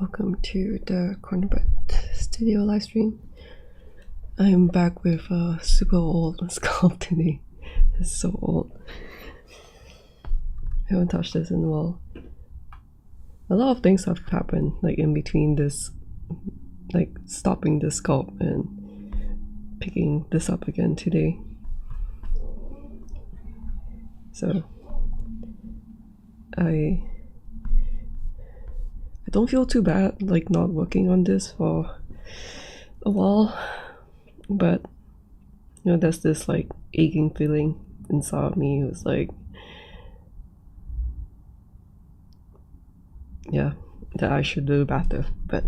welcome to the Cornerbread Studio livestream. I'm back with a super old sculpt today. It's so old. I haven't touched this in a while. A lot of things have happened, like in between this, like stopping the sculpt and picking this up again today. So I don't feel too bad like not working on this for a while, but you know, there's this like aching feeling inside of me. It was like, yeah, that I should do better, but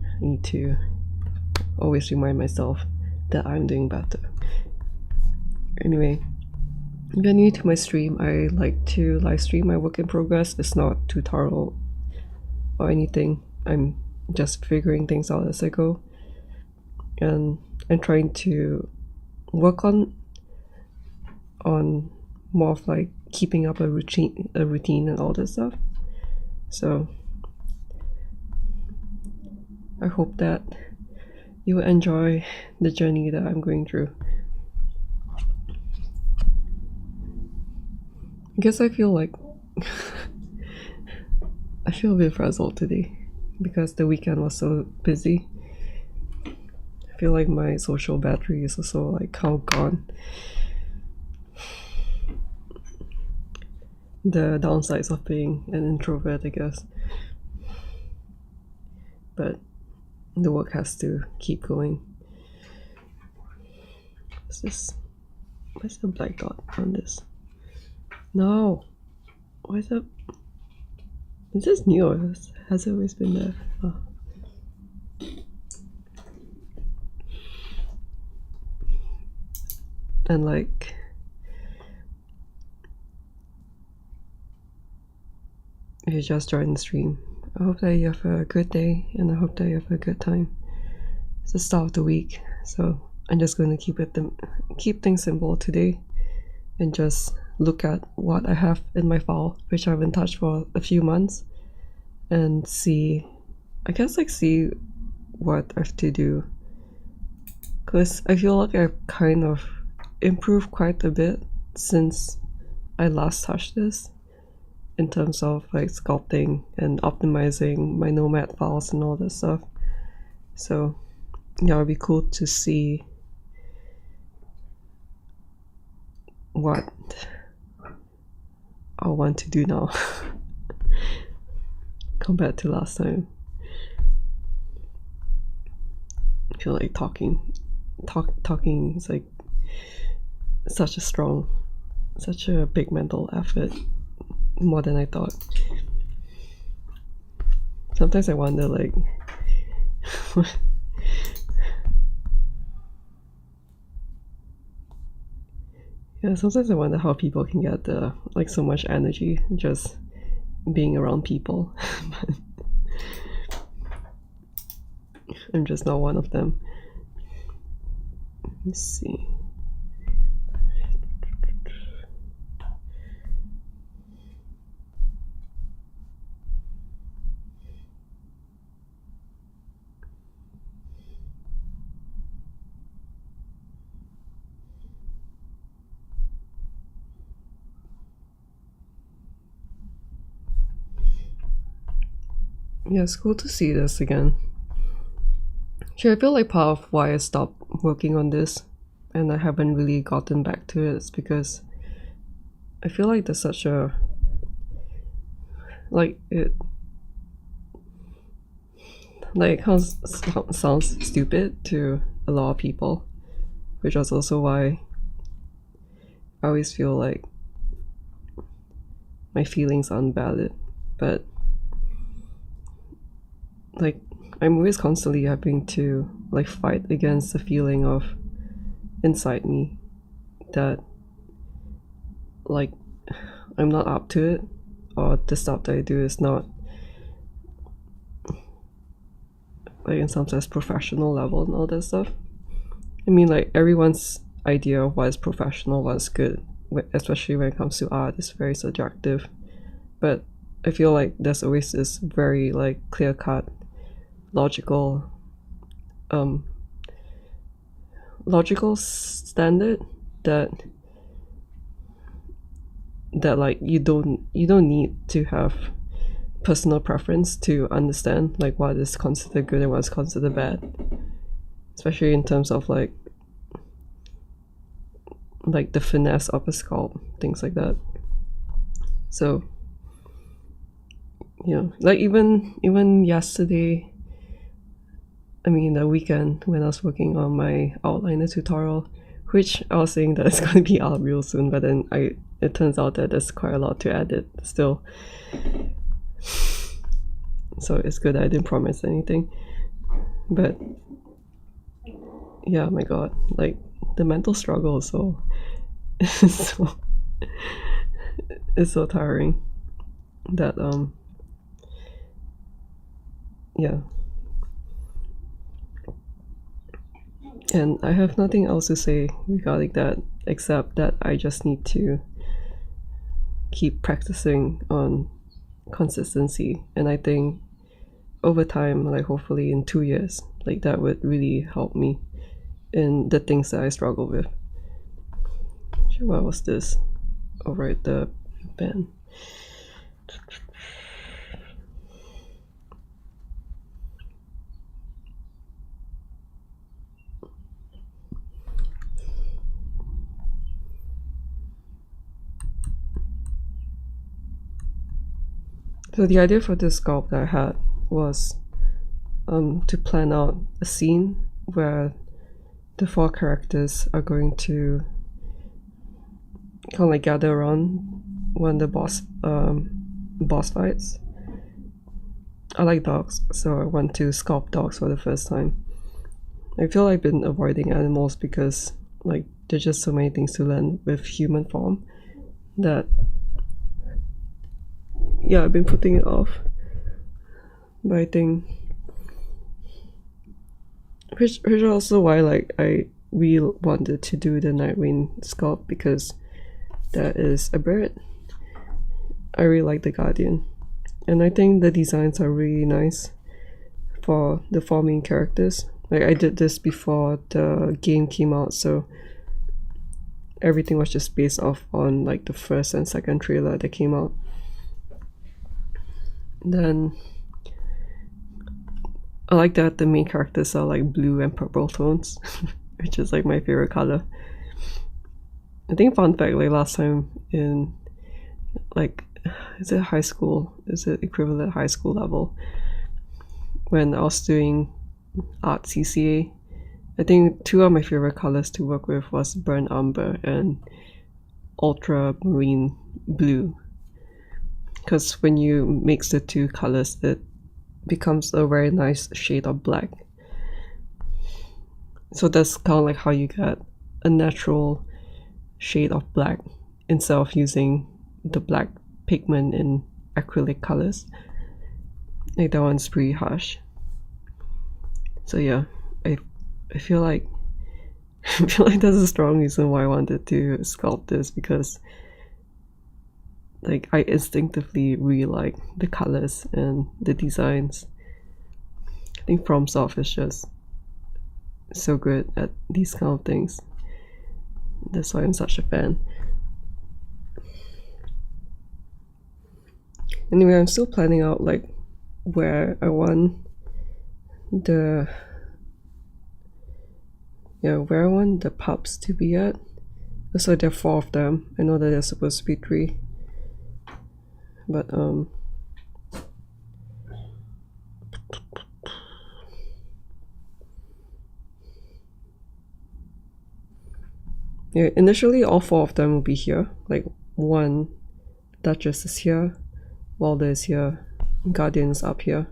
I need to always remind myself that I'm doing better. Anyway, if you're new to my stream, I like to live stream my work in progress. It's not tutorial or anything. I'm just figuring things out as I go, and I'm trying to work on more of like keeping up a routine and all this stuff. So I hope that you will enjoy the journey that I'm going through. I guess I feel like I feel a bit frazzled today because the weekend was so busy. I feel like my social battery is also like how gone. The downsides of being an introvert, I guess. But the work has to keep going. What's this? Where's the black dot on this? No! Why is that? Is this new or has it always been there? Oh. And like, if you just joined the stream, I hope that you have a good day and I hope that you have a good time. It's the start of the week, so I'm just going to keep things simple today and just look at what I have in my file, which I haven't touched for a few months, and see, I guess like see what I have to do, because I feel like I've kind of improved quite a bit since I last touched this in terms of like sculpting and optimizing my Nomad files and all that stuff. So yeah, it'd be cool to see what I want to do now compared to last time. I feel like talking is like such a big mental effort, more than I thought. Sometimes I wonder like yeah, sometimes I wonder how people can get like so much energy just being around people. I'm just not one of them. Let's see. Yeah, it's cool to see this again. Sure, I feel like part of why I stopped working on this and I haven't really gotten back to it is because I feel like there's such a like it sounds stupid to a lot of people, which was also why I always feel like my feelings aren't valid. But like I'm always constantly having to like fight against the feeling of inside me that like I'm not up to it, or the stuff that I do is not like in some sense professional level and all that stuff. I mean, like everyone's idea of what is professional, what is good, especially when it comes to art, is very subjective. But I feel like there's always this very like clear-cut, logical standard that like you don't need to have personal preference to understand like what is considered good and what is considered bad, especially in terms of like the finesse of a sculpt, things like that. So yeah, like even yesterday, I mean the weekend, when I was working on my outliner tutorial, which I was saying that it's going to be out real soon, but then it turns out that there's quite a lot to edit still. So it's good I didn't promise anything. But yeah, my god, like the mental struggle is so it's so tiring that yeah. And I have nothing else to say regarding that except that I just need to keep practicing on consistency, and I think over time, like hopefully in 2 years, like that would really help me in the things that I struggle with. What was this? Oh right, the pen. So the idea for this sculpt that I had was to plan out a scene where the 4 characters are going to kind of like gather around one of the boss fights. I like dogs, so I want to sculpt dogs for the first time. I feel like I've been avoiding animals because like there's just so many things to learn with human form that yeah, I've been putting it off. But I think which is also why like I really wanted to do the Nightreign sculpt, because that is a bird. I really like the Guardian, and I think the designs are really nice for the 4 main characters. Like I did this before the game came out, so everything was just based off on like the first and second trailer that came out. Then I like that the main characters are like blue and purple tones, which is like my favorite color. I think fun fact, like last time in like, is it high school? Is it equivalent high school level? When I was doing art CCA, I think 2 of my favorite colors to work with was burnt umber and ultramarine blue. Because when you mix the 2 colors, it becomes a very nice shade of black. So that's kind of like how you get a natural shade of black instead of using the black pigment in acrylic colors. Like that one's pretty harsh. So yeah, I feel like I feel like that's a strong reason why I wanted to sculpt this, because like I instinctively really like the colors and the designs. I think FromSoft is just so good at these kind of things. That's why I'm such a fan. Anyway, I'm still planning out like where I want the pups to be at. So there are 4 of them. I know that there's supposed to be 3. But yeah, initially all 4 of them will be here. Like one, Duchess is here, Walder is here, Guardian is up here,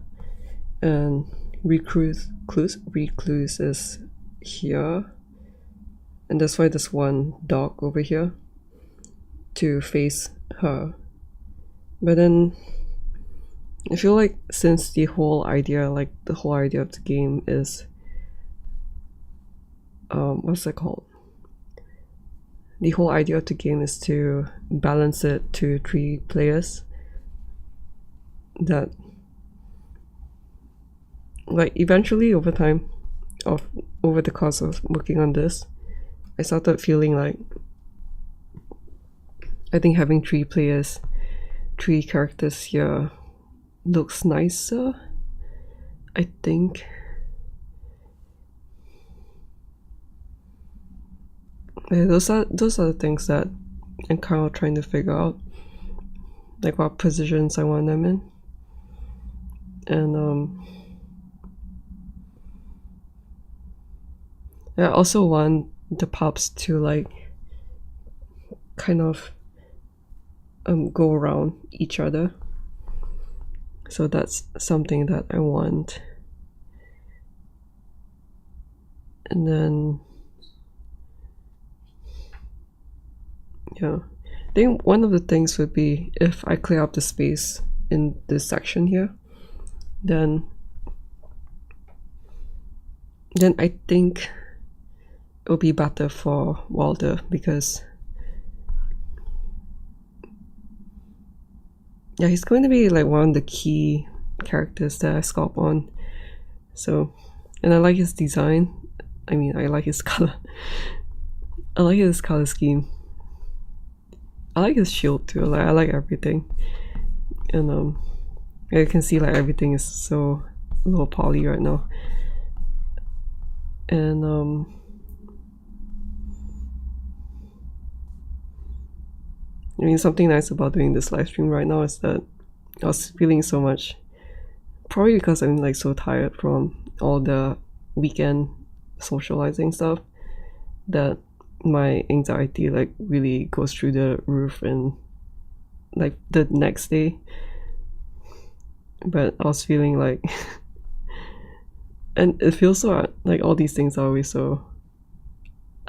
and Recluse is here. And that's why there's one dog over here to face her. But then I feel like since the whole idea of the game is what's it called? The whole idea of the game is to balance it to 3 players. that like eventually over time, over the course of working on this, I started feeling like I think having 3 characters here looks nicer. I think. Yeah, those are the things that I'm kind of trying to figure out, like what positions I want them in, and I also want the pups to like kind of go around each other. So that's something that I want. And then yeah, I think one of the things would be if I clear up the space in this section here, then I think it will be better for Walter, because yeah, he's going to be like one of the key characters that I sculpt on. So, and I like his design. I mean, I like his color. I like his color scheme. I like his shield too. Like, I like everything. And you can see like everything is so low poly right now. And I mean, something nice about doing this live stream right now is that I was feeling so much, probably because I'm like so tired from all the weekend socializing stuff, that my anxiety like really goes through the roof and like the next day. But I was feeling like and it feels so like all these things are always so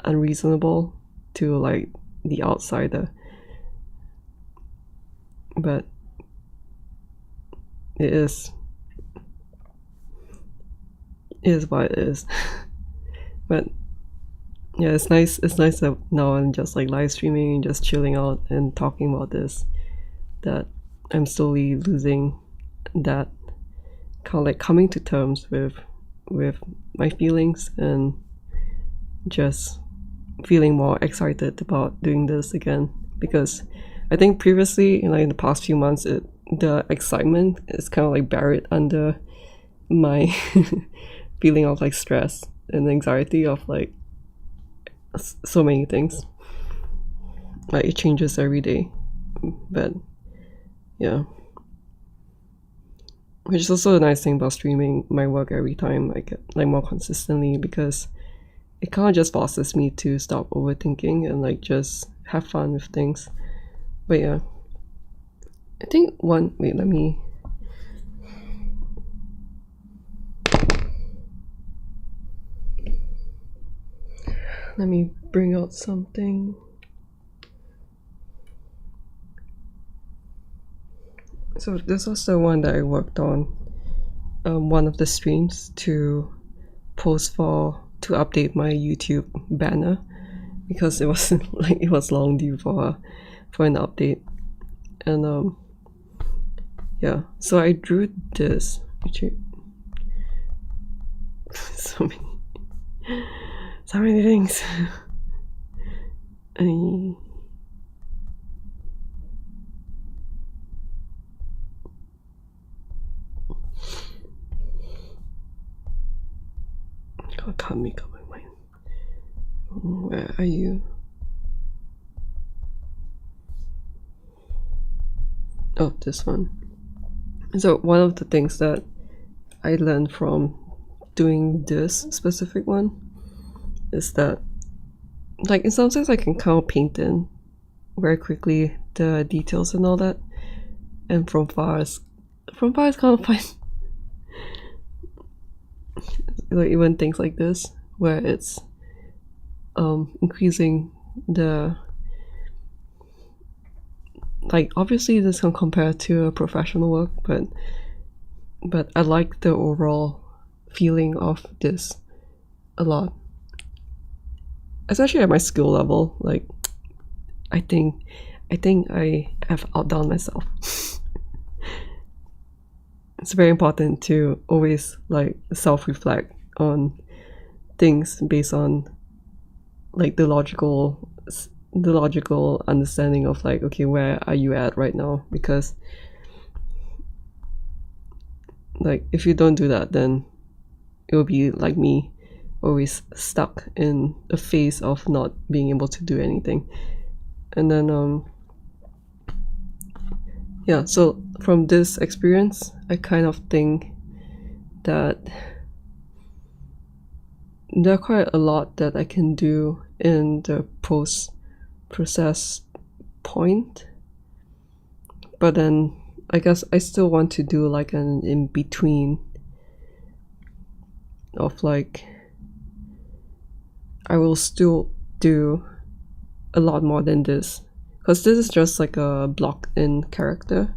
unreasonable to like the outsider, but it is what it is. But yeah, it's nice that now I'm just like live streaming and just chilling out and talking about this, that I'm slowly losing that kind of like coming to terms with my feelings and just feeling more excited about doing this again. Because I think previously, in the past few months, the excitement is kind of like buried under my feeling of like stress and anxiety of like so many things. Like it changes every day, but yeah, which is also a nice thing about streaming my work every time I get like more consistently, because it kind of just forces me to stop overthinking and like just have fun with things. But yeah, I think let me bring out something. So this was the one that I worked on, one of the streams to post to update my YouTube banner, because it was like it was long due for an update. And yeah, so I drew this, which so many things. I can't make up my mind. Where are you? Oh, this one. So one of the things that I learned from doing this specific one is that like in some sense I can kind of paint in very quickly the details and all that, and from far it's kind of fine. Like even things like this where it's increasing the, like obviously this can compare to a professional work, but I like the overall feeling of this a lot, especially at my skill level. Like I think I have outdone myself. it's very important to always like self-reflect on things based on like the logical understanding of like, okay, where are you at right now? Because like if you don't do that, then it will be like me, always stuck in a phase of not being able to do anything. And then yeah, so from this experience, I kind of think that there are quite a lot that I can do in the process point, but then I guess I still want to do like an in between of like, I will still do a lot more than this, because this is just like a blocked in character,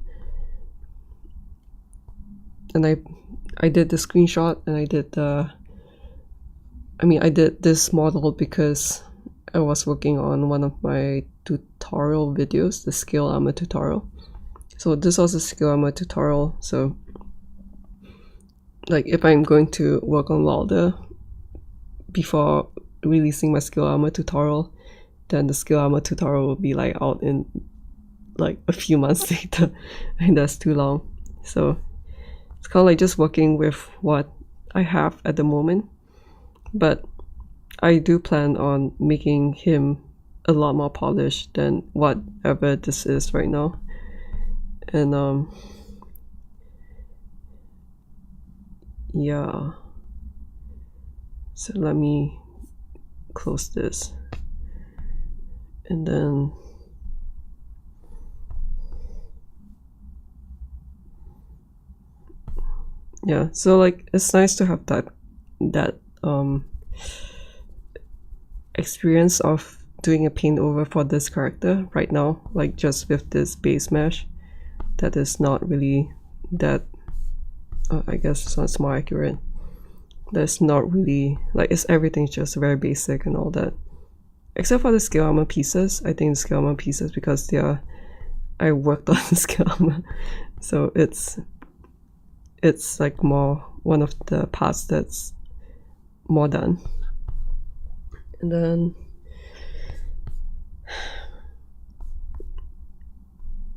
and I did the screenshot, and I did this model because I was working on one of my tutorial videos, the scale armor tutorial. So this was a scale armor tutorial, so like if I'm going to work on Wilder before releasing my scale armor tutorial, then the scale armor tutorial will be like out in like a few months later, and that's too long. So it's kind of like just working with what I have at the moment, but I do plan on making him a lot more polished than whatever this is right now. And yeah, so let me close this, and then yeah, so like it's nice to have that experience of doing a paint over for this character right now, like just with this base mesh that is not really that I guess it's more accurate. That's not really like, it's everything's just very basic and all that, except for the scale armor pieces. I think the scale armor pieces, because I worked on the scale armor, so it's like more one of the parts that's more done. And then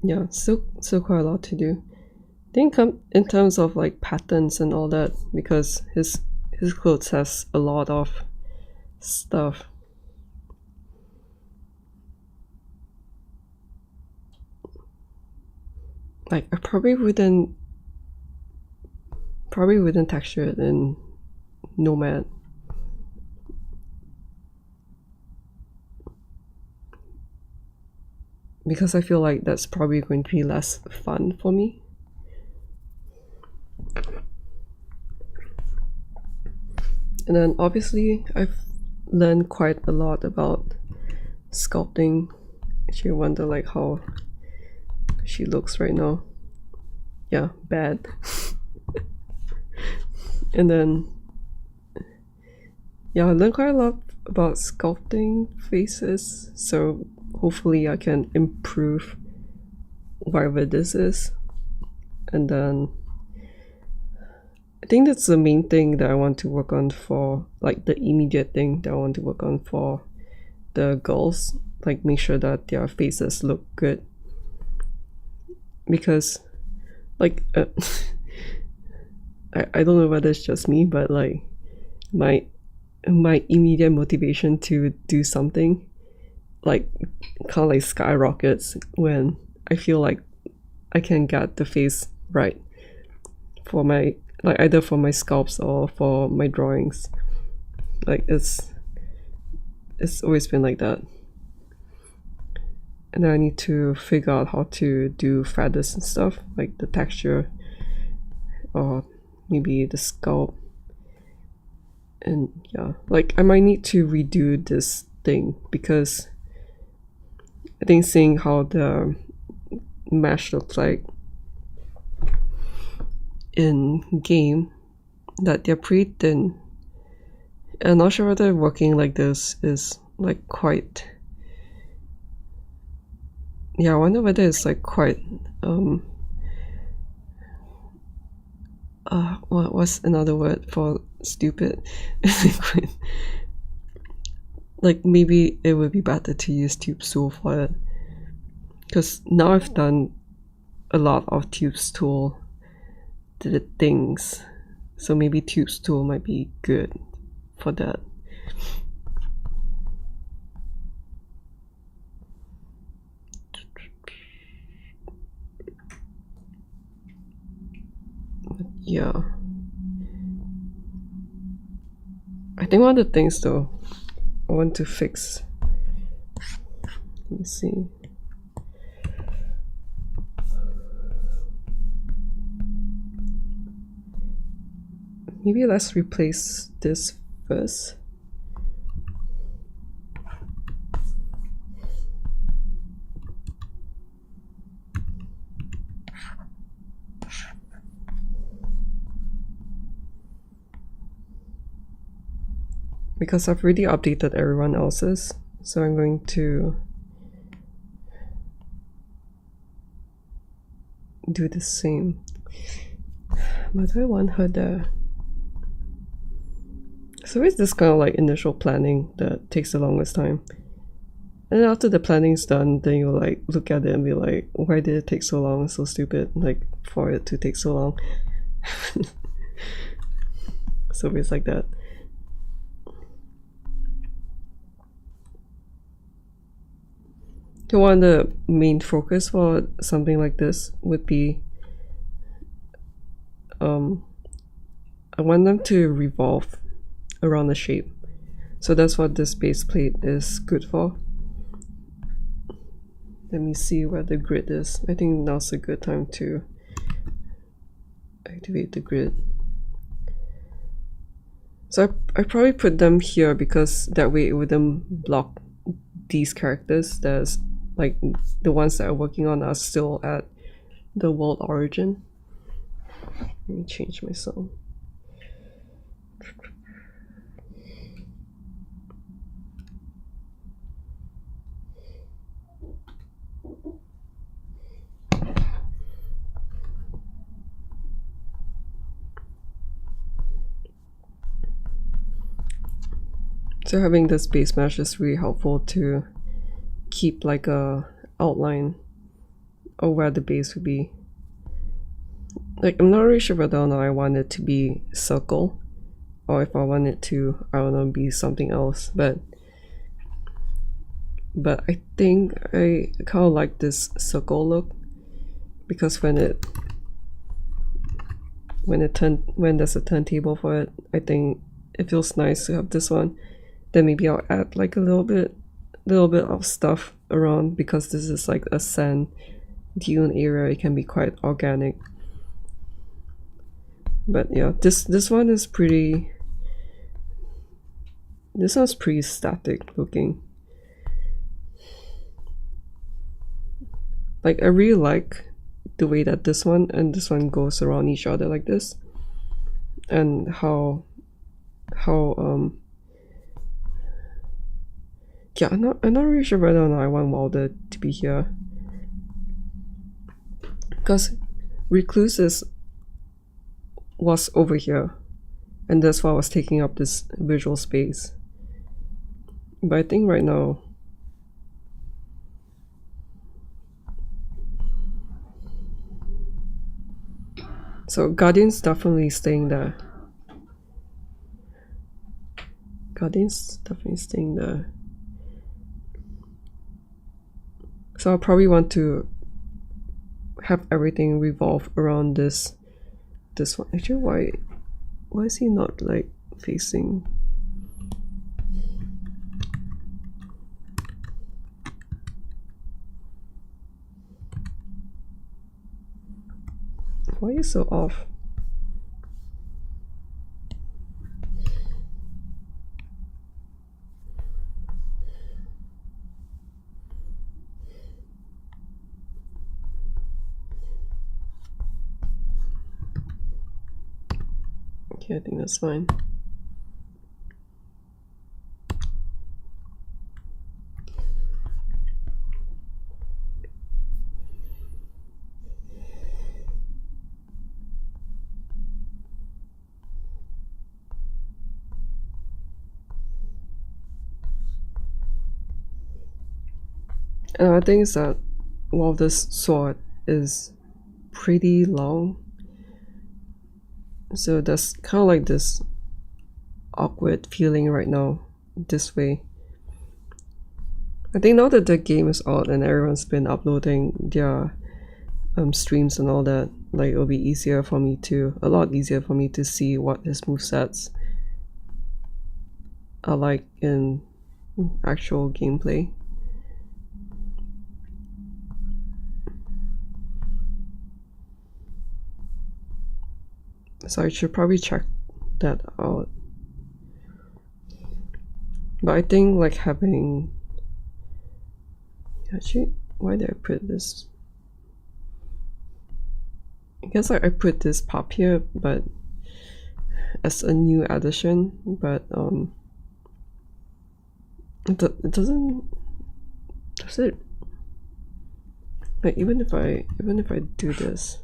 yeah, still quite a lot to do. I think in terms of like patterns and all that, because his clothes has a lot of stuff. Like I probably wouldn't texture it in Nomad. Because I feel like that's probably going to be less fun for me. And then obviously I've learned quite a lot about sculpting. Actually, I wonder like how she looks right now. Yeah, bad. And then yeah, I learned quite a lot about sculpting faces, so hopefully I can improve whatever this is. And then I think that's the main thing that I want to work on for, like the immediate thing that I want to work on for the girls, like make sure that their faces look good. Because like I don't know whether it's just me, but like my immediate motivation to do something like kind of like skyrockets when I feel like I can get the face right for my, like either for my sculpts or for my drawings. Like it's always been like that. And then I need to figure out how to do feathers and stuff, like the texture or maybe the sculpt. And yeah, like I might need to redo this thing, because I think seeing how the mesh looks like in game, that they're pretty thin. And I'm not sure whether working like this is like quite, yeah, I wonder whether it's like quite what was another word for stupid? Like maybe it would be better to use tube stool for it, because now I've done a lot of tube stool things, so maybe tube stool might be good for that. Yeah, I think one of the things though I want to fix, let me see, maybe let's replace this first. Because I've already updated everyone else's, so I'm going to do the same. But I want her there. So it's this kind of like initial planning that takes the longest time. And after the planning's done, then you like look at it and be like, why did it take so long? It's so stupid, like for it to take so long. So it's like that. So one of the main focus for something like this would be I want them to revolve around the shape. So that's what this base plate is good for. Let me see where the grid is. I think now's a good time to activate the grid. So I probably put them here because that way it wouldn't block these characters. There's like the ones that are working on are still at the world origin. Let me change my song. So having this base mesh is really helpful to keep like a outline of where the base would be. Like I'm not really sure whether or not I want it to be circle or if I want it to, I don't know, be something else, but I think I kind of like this circle look because when there's a turntable for it, I think it feels nice to have this one. Then maybe I'll add like a little bit of stuff around because this is like a sand dune area. It can be quite organic. But yeah, this one is pretty. This one's pretty static looking. Like I really like the way that this one and this one goes around each other like this, and how yeah, I'm not really sure whether or not I want Wilder to be here because Recluses was over here and that's why I was taking up this visual space. But I think right now so Guardian's definitely staying there. Guardian's definitely staying there. So I'll probably want to have everything revolve around this one. Actually, why is he not like facing? Why are you so off? Okay, I think that's fine. And I think is that while this sword is pretty long, so there's kind of like this awkward feeling right now this way. I think now that the game is out and everyone's been uploading their streams and all that, like it'll be easier for me to, a lot easier for me to see what his movesets are like in actual gameplay. So I should probably check that out. But I think like having, actually, why did I put this? I guess like I put this pop here, but as a new addition, but it doesn't, does it? Like even if I do this,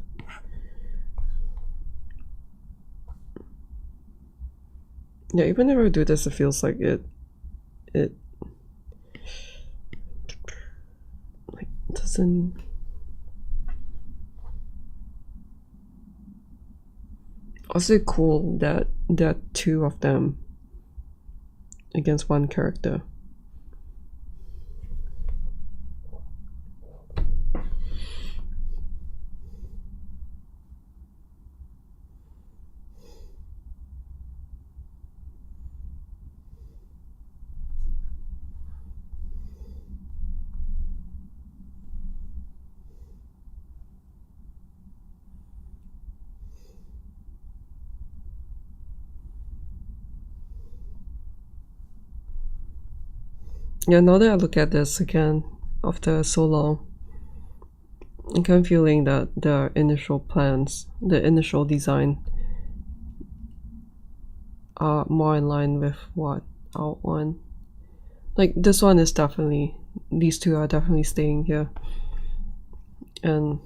yeah, even if I do this, it feels like it like doesn't. Also cool that there are two of them against one character. Yeah, now that I look at this again after so long, I'm kind of feeling that the initial plans, the initial design are more in line with what I want. Like this one is definitely, these two are definitely staying here. And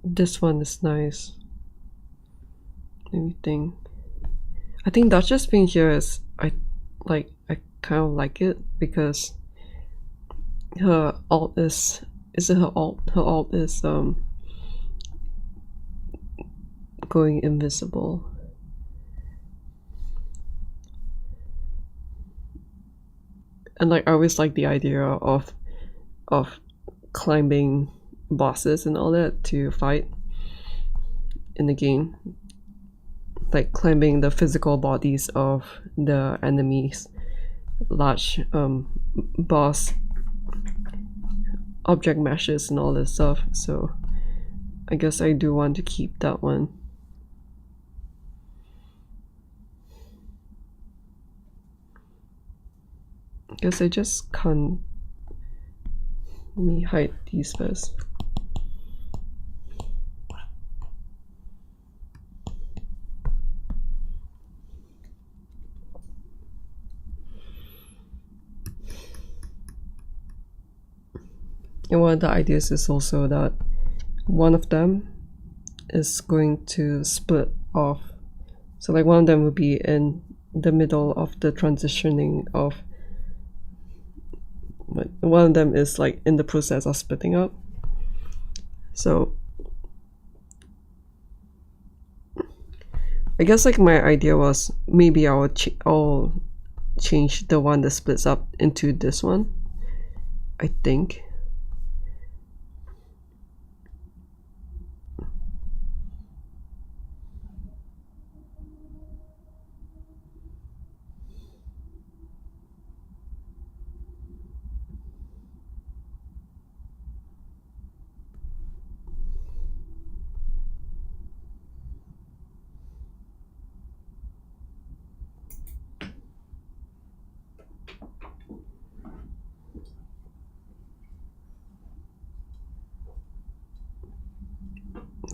this one is nice. Let me think. I think Duchess being here is, I kind of like it because her alt is it her alt? Her alt is going invisible. And like I always like the idea of climbing bosses and all that to fight in the game. Like climbing the physical bodies of the enemies, large boss object meshes and all this stuff. So I guess I do want to keep that one. I guess I just can't. Let me hide these first. And one of the ideas is also that one of them is going to split off. So like one of them will be in the middle of the transitioning of, one of them is like in the process of splitting up. So I guess like my idea was maybe I'll change the one that splits up into this one, I think.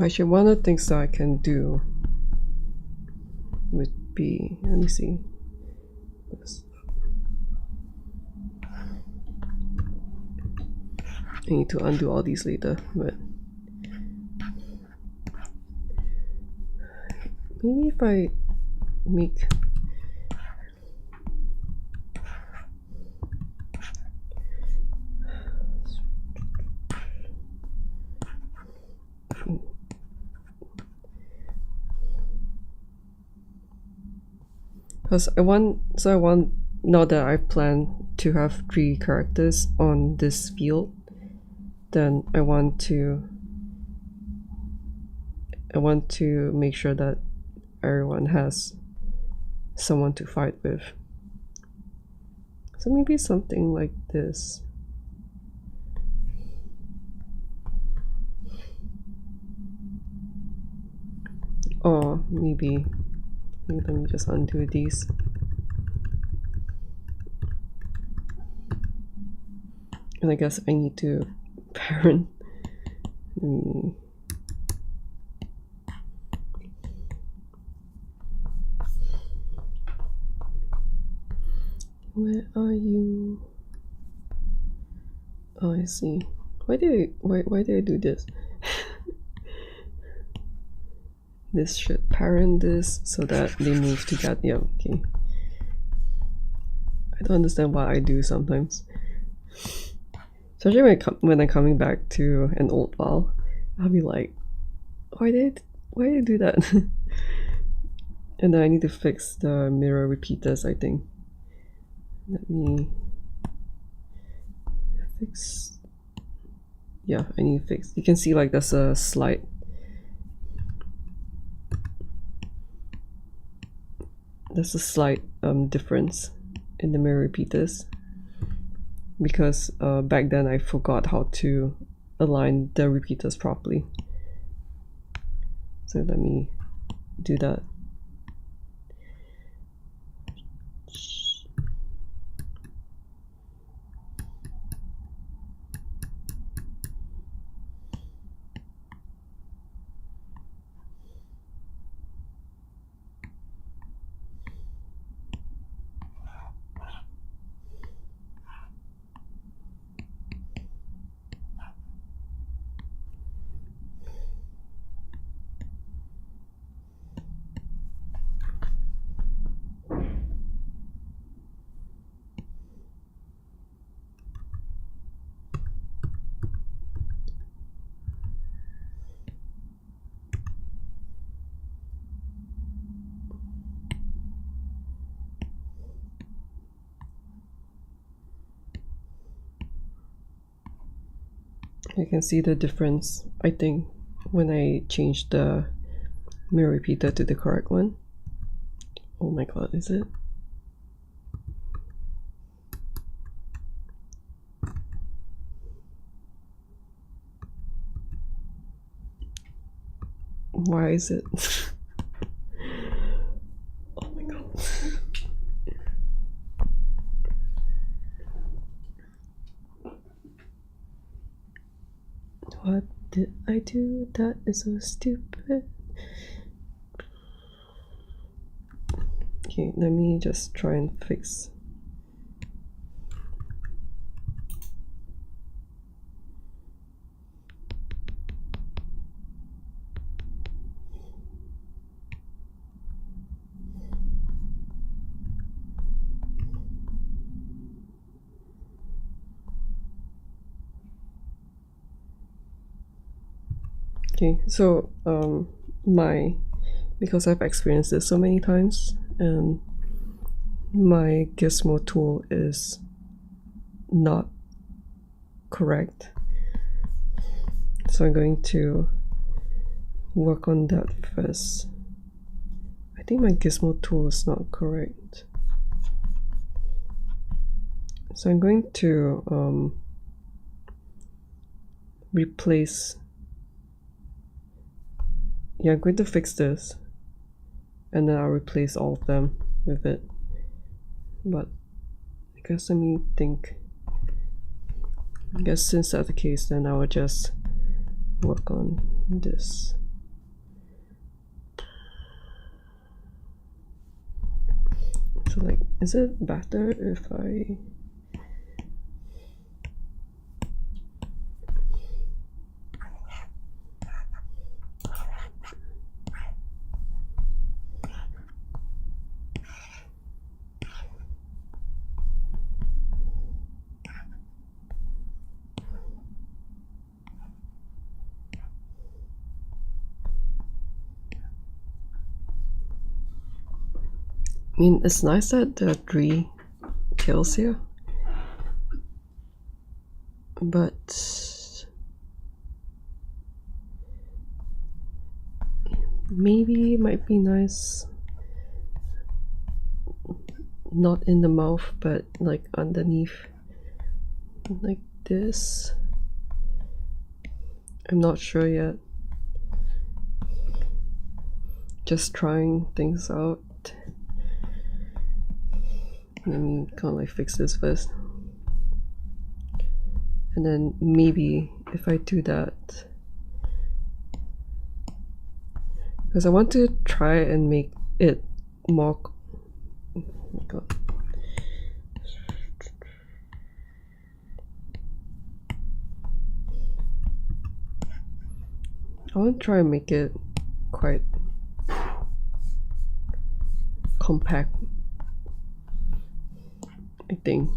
Actually, one of the things that I can do would be, let me see. I need to undo all these later, but maybe if I make Because I want, now that I plan to have 3 characters on this field, then I want to make sure that everyone has someone to fight with. So maybe something like this. Or maybe let me just undo these. And I guess I need to parent. Where are you? Oh, I see. Why did I do this? This should parent this so that they move together. Yeah, okay. I don't understand what I do sometimes. Especially when I'm coming back to an old file, I'll be like, why did I do that? And then I need to fix the mirror repeaters, I think. Let me fix. Yeah, I need to fix. You can see like there's a slight difference in the mirror repeaters, because back then I forgot how to align the repeaters properly. So let me do that. You can see the difference, I think, when I change the mirror repeater to the correct one. Oh my god, is it? Why is it? Oh my god. What did I do? That is so stupid. Okay, let me just try and fix. Okay, so because I've experienced this so many times, and my gizmo tool is not correct, so I'm going to work on that first. I think my gizmo tool is not correct, so I'm going to replace. Yeah, I'm going to fix this, and then I'll replace all of them with it. But I guess let me think. I guess since that's the case, then I will just work on this. So like, is it better if I... mean, it's nice that there are 3 tails here, but maybe it might be nice not in the mouth, but like underneath, like this. I'm not sure yet. Just trying things out. Let me kind of like fix this first. And then maybe if I do that, because I want to try and make it more, oh my god. I want to try and make it quite compact, I think,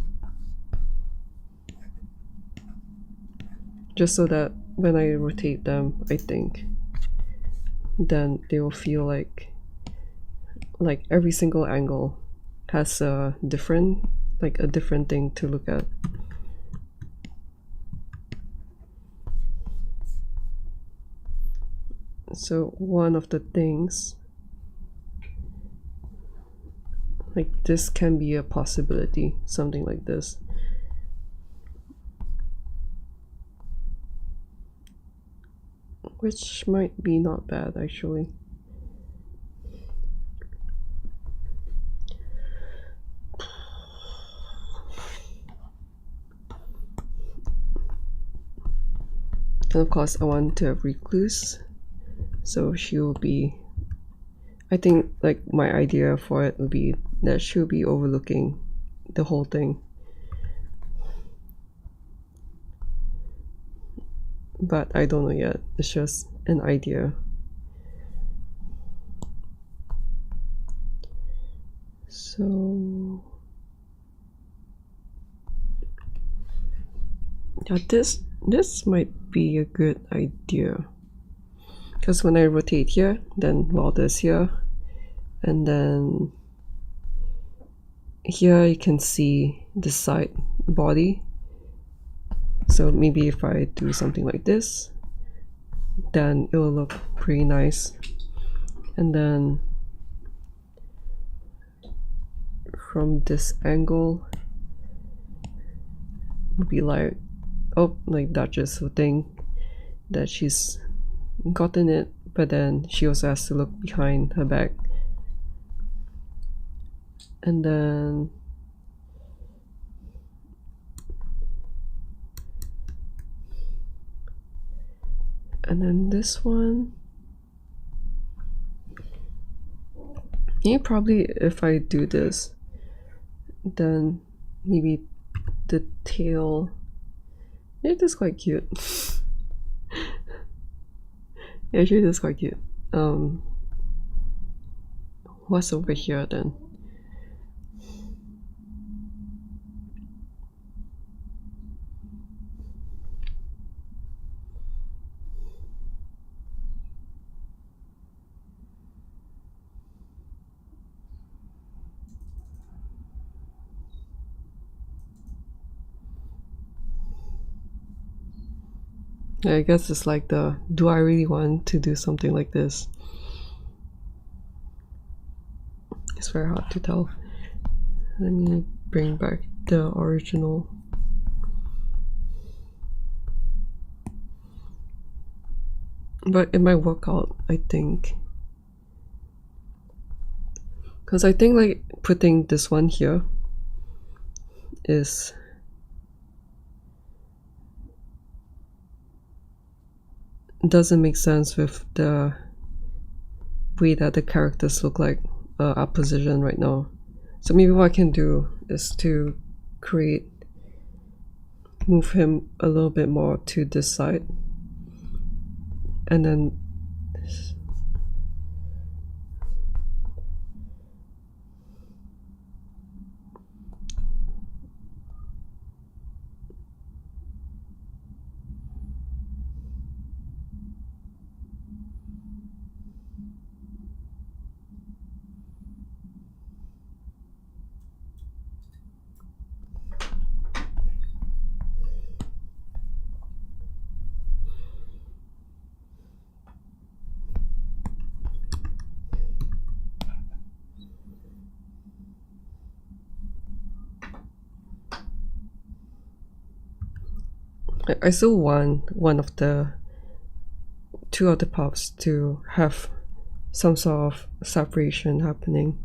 just so that when I rotate them, I think then they will feel like every single angle has a different thing to look at. So one of the things, like this can be a possibility, something like this. Which might be not bad actually. And of course I want to have recluse, so she will be, I think like my idea for it would be that she'll be overlooking the whole thing. But I don't know yet, it's just an idea. So yeah, this might be a good idea, because when I rotate here, then this here, and then here you can see the side body. So maybe if I do something like this, then it will look pretty nice. And then from this angle would be like, oh, like that's just the thing that she's gotten it, but then she also has to look behind her back. And then this one, yeah, probably if I do this, then maybe the tail, yeah, this is quite cute. Actually, this is quite cute. What's over here then? Yeah, I guess it's like the, do I really want to do something like this? It's very hard to tell. Let me bring back the original. But it might work out, I think. Because I think like putting this one here is doesn't make sense with the way that the characters look like are positioned right now. So maybe what I can do is to move him a little bit more to this side, and then I still want two of the puffs to have some sort of separation happening.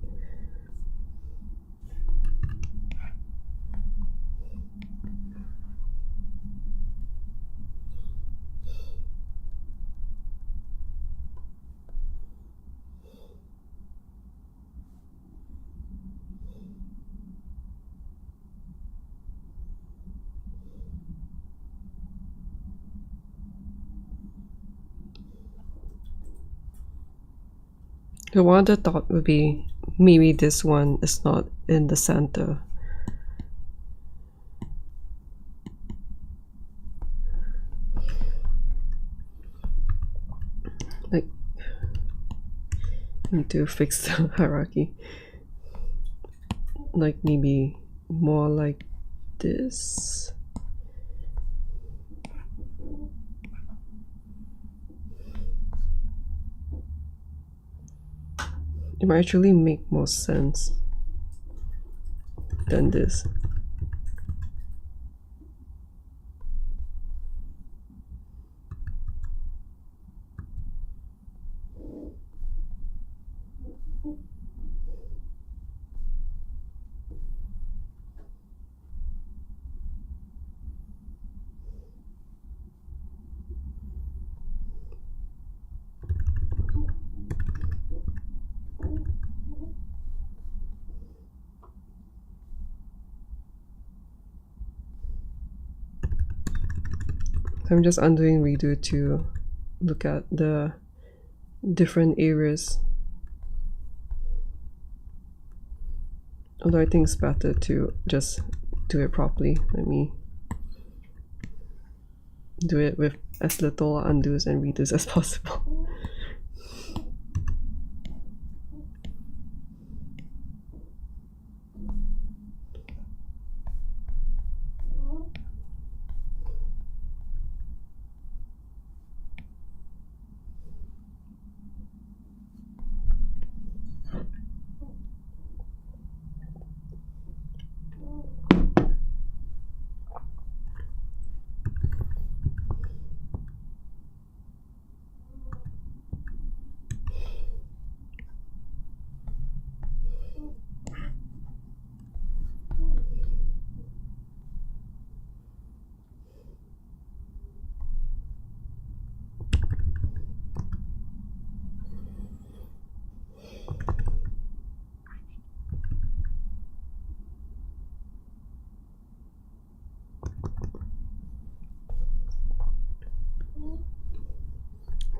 The one other thought would be maybe this one is not in the center. Like, need to fix the hierarchy. Like maybe more like this. It might actually make more sense than this. So I'm just undoing redo to look at the different areas. Although I think it's better to just do it properly. Let me do it with as little undos and redos as possible.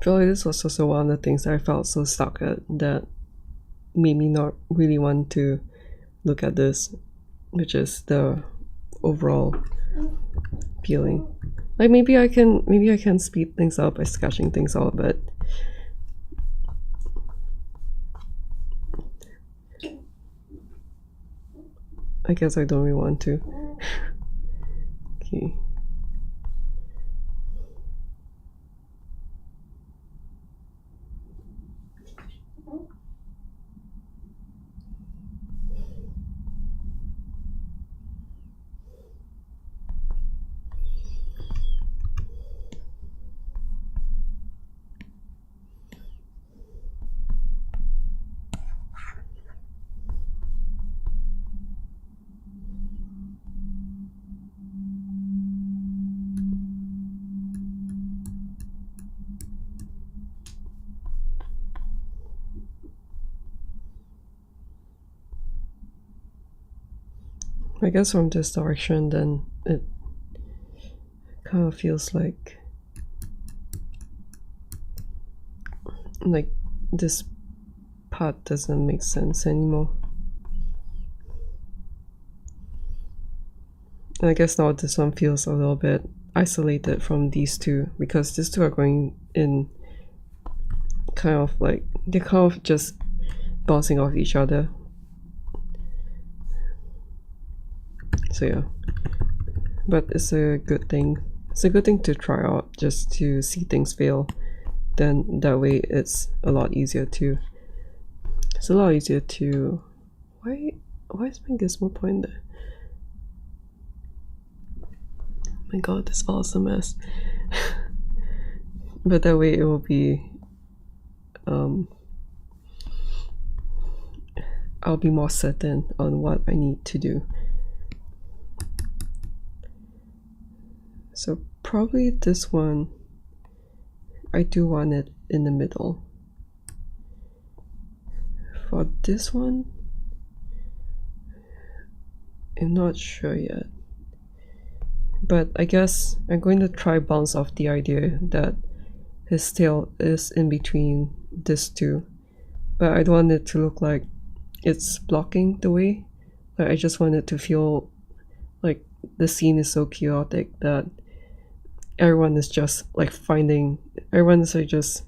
I feel like this was also one of the things that I felt so stuck at that made me not really want to look at this, which is the overall feeling. Like maybe I can speed things up by sketching things out, but I guess I don't really want to. Okay. I guess from this direction, then it kind of feels like this part doesn't make sense anymore. And I guess now this one feels a little bit isolated from these two, because these two are going in kind of like, they're kind of just bouncing off each other. So yeah, but it's a good thing. It's a good thing to try out, just to see things fail. Then that way it's a lot easier to. It's a lot easier to. Why is my gizmo point there? My god, this file is a mess. But that way it will be I'll be more certain on what I need to do. So probably this one, I do want it in the middle. For this one, I'm not sure yet. But I guess I'm going to try bounce off the idea that his tail is in between these two. But I don't want it to look like it's blocking the way. Like, I just want it to feel like the scene is so chaotic that everyone is just like everyone is like just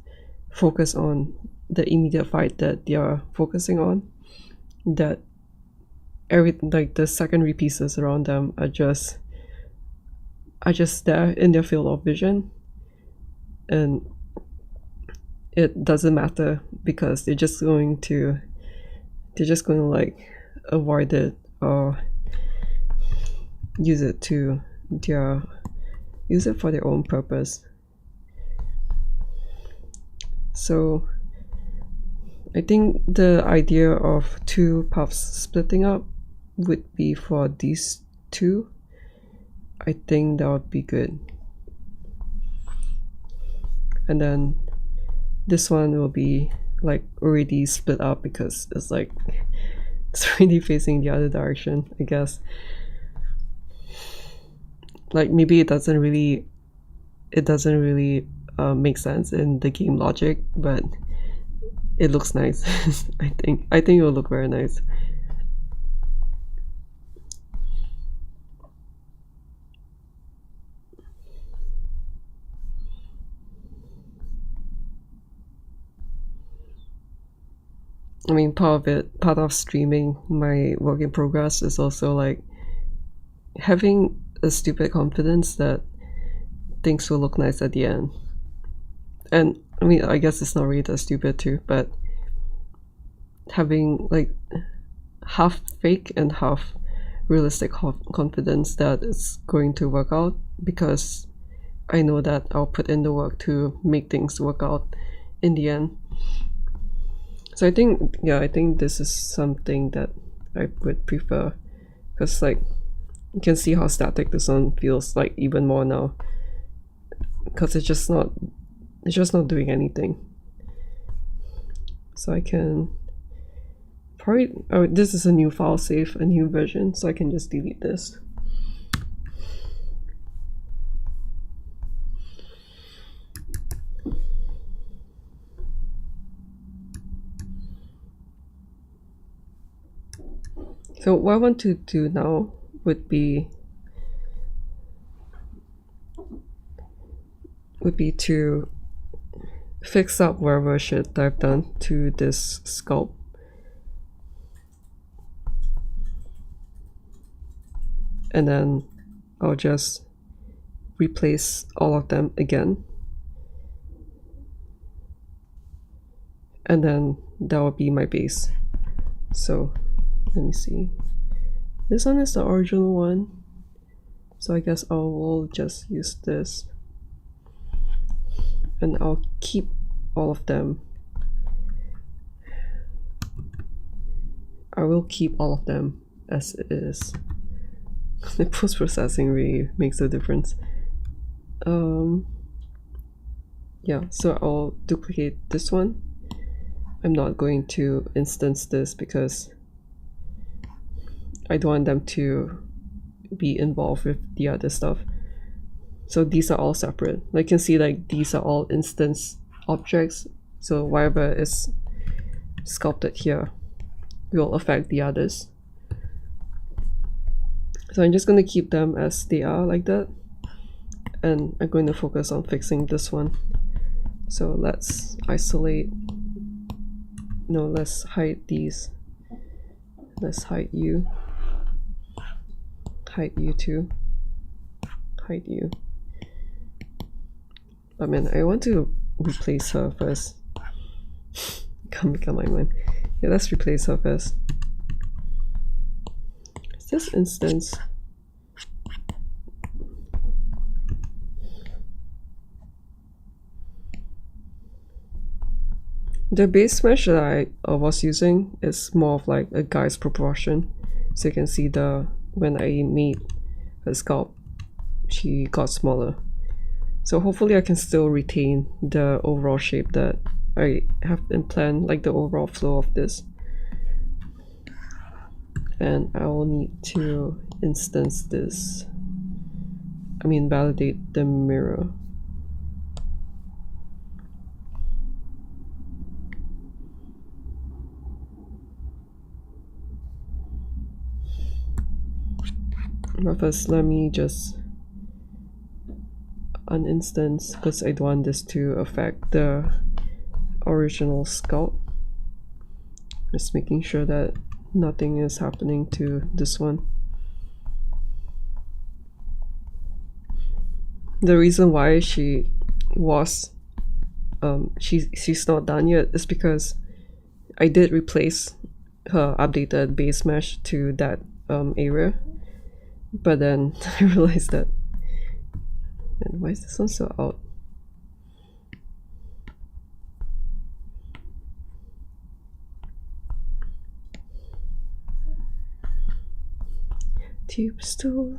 focused on the immediate fight that they are focusing on. That like the secondary pieces around them are just there in their field of vision, and it doesn't matter because they're just going to like avoid it or use it for their own purpose. So I think the idea of two puffs splitting up would be for these two. I think that would be good. And then this one will be like already split up because it's like it's already facing the other direction, I guess. Like maybe it doesn't really make sense in the game logic, but it looks nice. I think it will look very nice. I mean, part of streaming my work in progress is also like having a stupid confidence that things will look nice at the end. And I mean, I guess it's not really that stupid too, but having like half fake and half realistic confidence that it's going to work out, because I know that I'll put in the work to make things work out in the end. So I think this is something that I would prefer, because like you can see how static this one feels like even more now, because it's just not doing anything. So I can probably, this is a new file save, a new version, so I can just delete this. So what I want to do now would be to fix up whatever shit that I've done to this sculpt. And then I'll just replace all of them again. And then that will be my base. So let me see. This one is the original one. So I guess I will just use this. And I'll keep all of them. I will keep all of them as it is. The post-processing really makes a difference. Yeah, so I'll duplicate this one. I'm not going to instance this because I don't want them to be involved with the other stuff. So these are all separate. Like you can see, like these are all instance objects. So whatever is sculpted here will affect the others. So I'm just going to keep them as they are like that. And I'm going to focus on fixing this one. So let's isolate. No, let's hide these. Let's hide you. Hide you too. Hide you. I mean, I want to replace her first. Can't make up my mind. Yeah, let's replace her first. Is this instance? The base mesh that I was using is more of like a guy's proportion. So you can see when I made her scalp, she got smaller. So hopefully I can still retain the overall shape that I have been planned, like the overall flow of this. And I will need to instance this, validate the mirror. But first, let me just uninstance, because I don't want this to affect the original sculpt. Just making sure that nothing is happening to this one. The reason why she was she's not done yet is because I did replace her updated base mesh to that area, but then I realized that, man, why is this one so out? Tube stool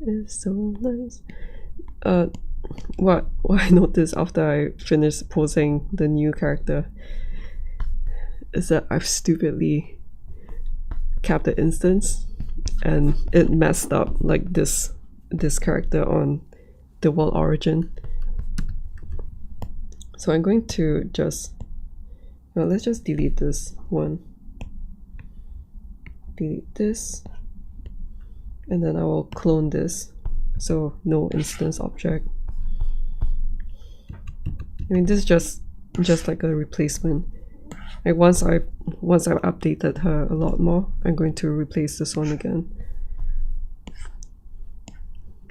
is so nice. What I noticed after I finished posing the new character is that I've stupidly kept the instance and it messed up like this character on the world origin. So I'm going to just, well, let's just delete this one. Delete this. And then I will clone this. So no instance object. This is just like a replacement. Like once I've updated her a lot more, I'm going to replace this one again.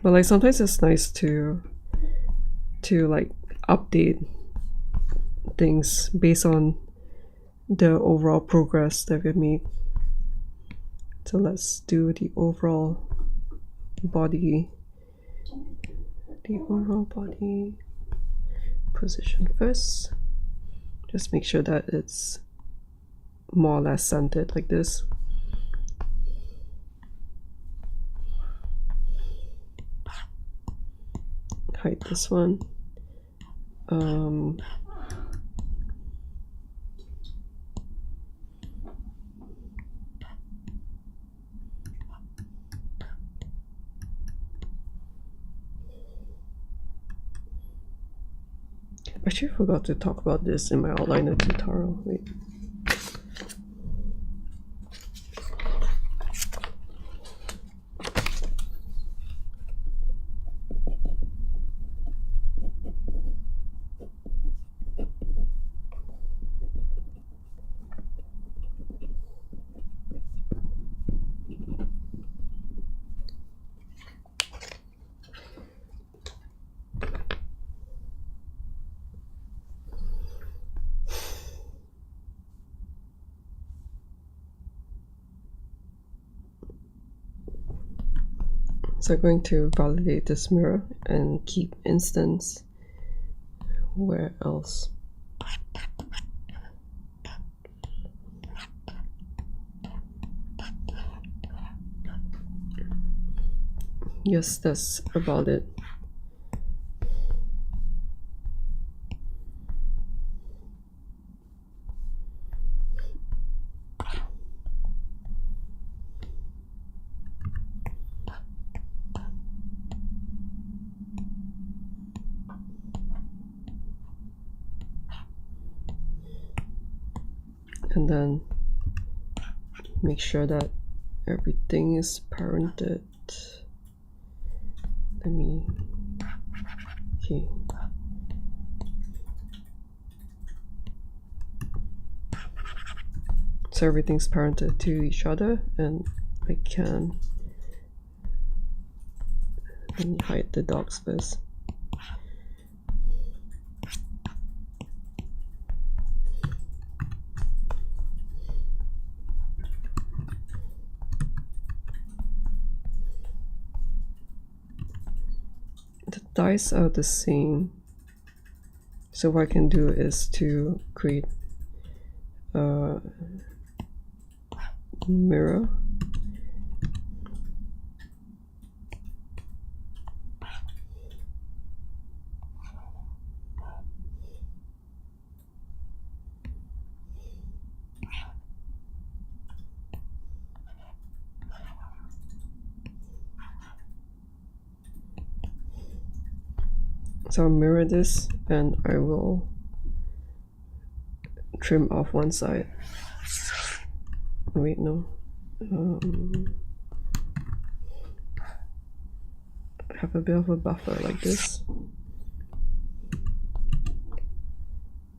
But like sometimes it's nice to like update things based on the overall progress that we've made. So let's do the overall body. The overall body position first. Just make sure that it's more or less centered like this. Hide this one. Actually, I forgot to talk about this in my outliner tutorial. Wait. So I'm going to validate this mirror and keep instance. Where else? Yes, that's about it. And then make sure that everything is parented. Okay. So everything's parented to each other, and I can, let me hide the dogs first. The dice are the same, so what I can do is to create mirror. So I'll mirror this and I will trim off one side. Wait, no. Have a bit of a buffer like this.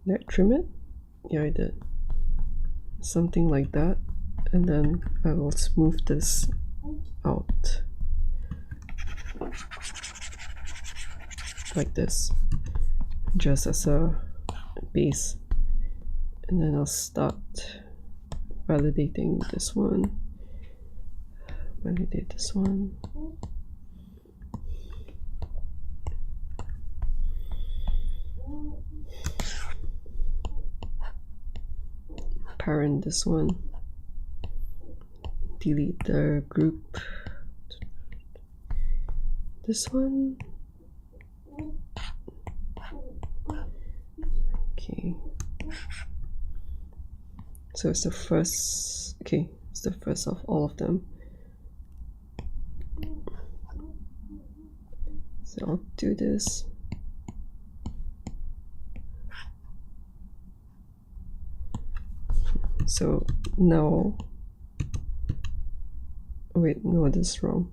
Did I trim it? Yeah, I did. Something like that. And then I will smooth this out. Like this. Just as a base. And then I'll start validating this one. Validate this one. Parent this one. Delete the group. This one. Okay. So it's the first. Okay, it's the first of all of them. So I'll do this. So now, wait, no, this is wrong.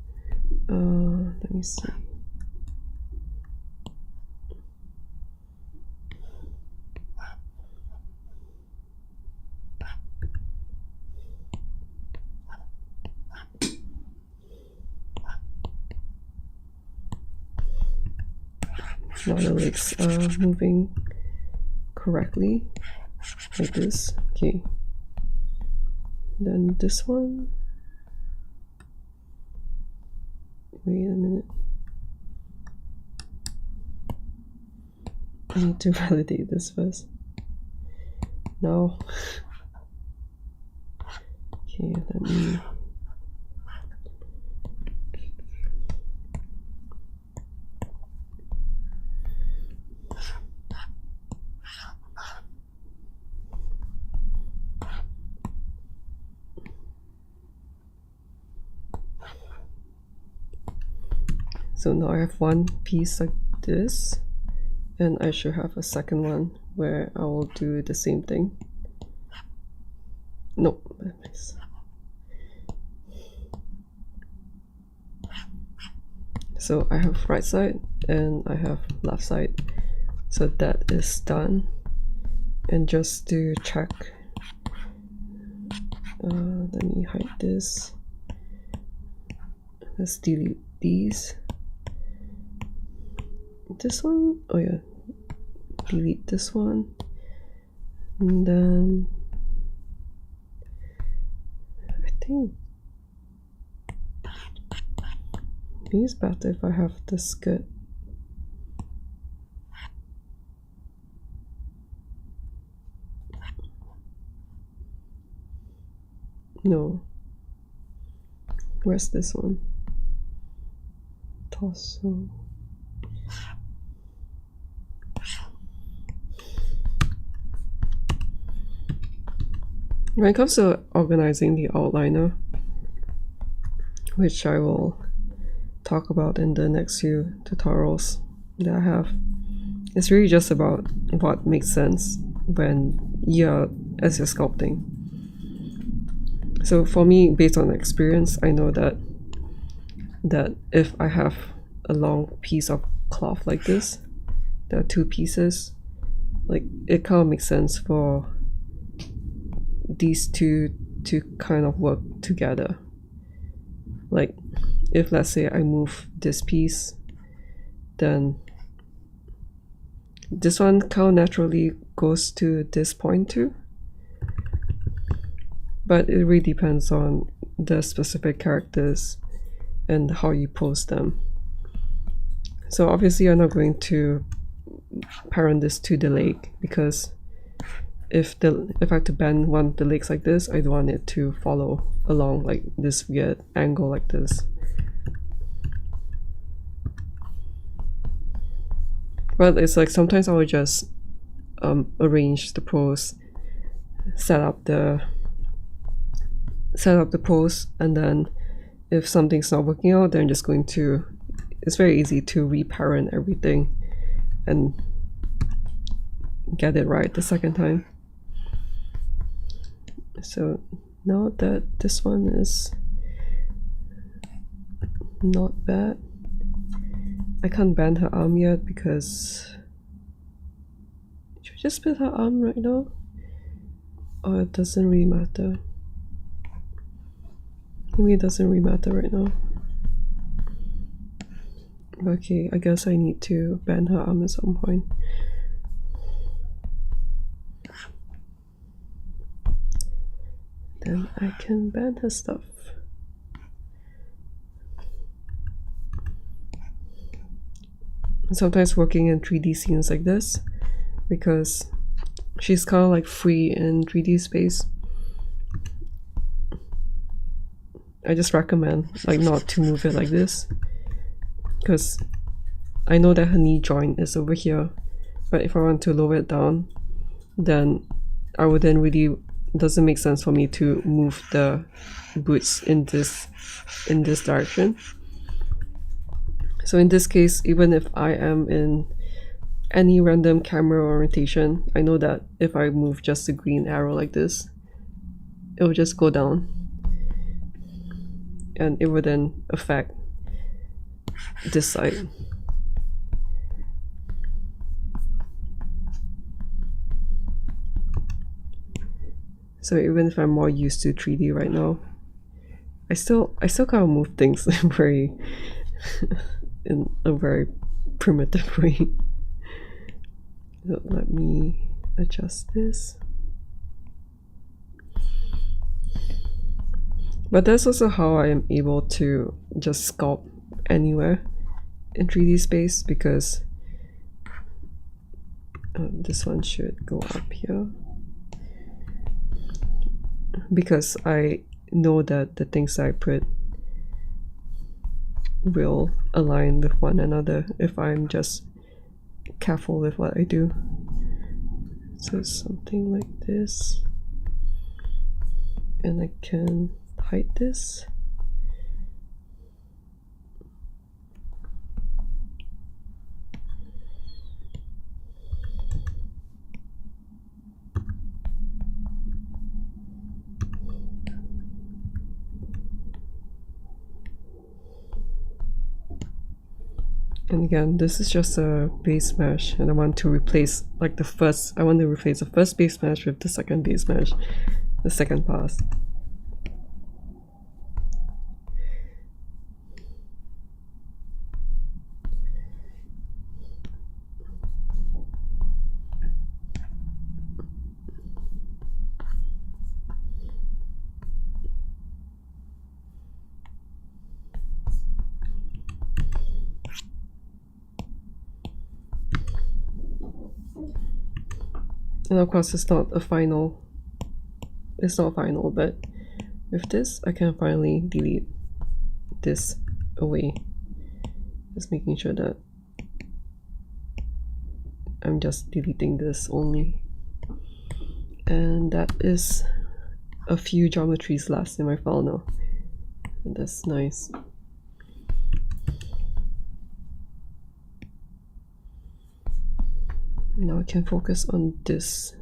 Let me see. Now the legs are moving correctly, like this. Okay. Then this one. Wait a minute. I need to validate this first. No. Okay, let me. So now I have one piece like this, and I should have a second one where I will do the same thing. Nope. So I have right side and I have left side. So that is done. And just to check, let me hide this. Let's delete these. This one, oh yeah, delete this one, and then I think maybe it's better if I have the skirt. No, where's this one? Torso. When it comes to organizing the outliner, which I will talk about in the next few tutorials that I have, it's really just about what makes sense when as you're sculpting. So for me, based on experience, I know that if I have a long piece of cloth like this, there are two pieces, like it kind of makes sense for these two to kind of work together. Like if let's say I move this piece, then this one kind of naturally goes to this point too, but it really depends on the specific characters and how you pose them. So obviously I'm not going to parent this to the leg because if I have to bend one of the legs like this, I don't want it to follow along like this weird angle like this. But it's like sometimes I will just arrange the pose, set up the pose, and then if something's not working out, then I'm just going to, it's very easy to reparent everything and get it right the second time. So now that this one is not bad, I can't bend her arm yet because should we just bend her arm right now? Or it doesn't really matter. Maybe it doesn't really matter right now. Okay, I guess I need to bend her arm at some point. Then I can bend her stuff. Sometimes working in 3D scenes like this, because she's kind of like free in 3D space, I just recommend like not to move it like this, because I know that her knee joint is over here, but if I want to lower it down, then I would then really, doesn't make sense for me to move the boots in this direction. So in this case, even if I am in any random camera orientation, I know that if I move just the green arrow like this, it will just go down, and it would then affect this side. So even if I'm more used to 3D right now, I still kind of move things very in a very primitive way. So let me adjust this. But that's also how I am able to just sculpt anywhere in 3D space, because this one should go up here, because I know that the things I put will align with one another if I'm just careful with what I do. So something like this, and I can hide this. And again, this is just a base mesh, and I want to replace like the first base mesh with the second base mesh, the second pass. And of course it's not final, but with this I can finally delete this away. Just making sure that I'm just deleting this only. And that is a few geometries left in my file now. And that's nice. Now I can focus on this.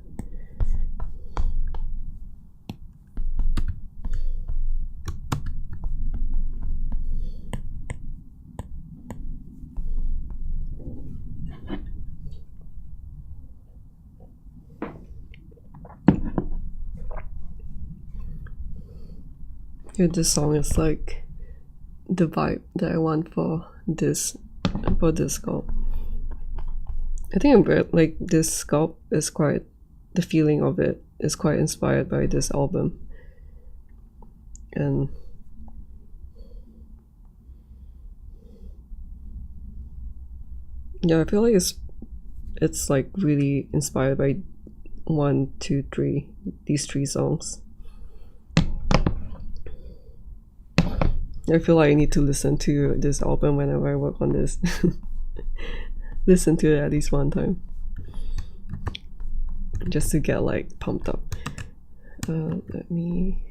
Here, this song is like the vibe that I want for this sculpt. I think like this sculpt is quite, the feeling of it is quite inspired by this album. And yeah, I feel like it's like really inspired by 1, 2, 3, these 3 songs. I feel like I need to listen to this album whenever I work on this. Listen to it at least one time, just to get like pumped up. Let me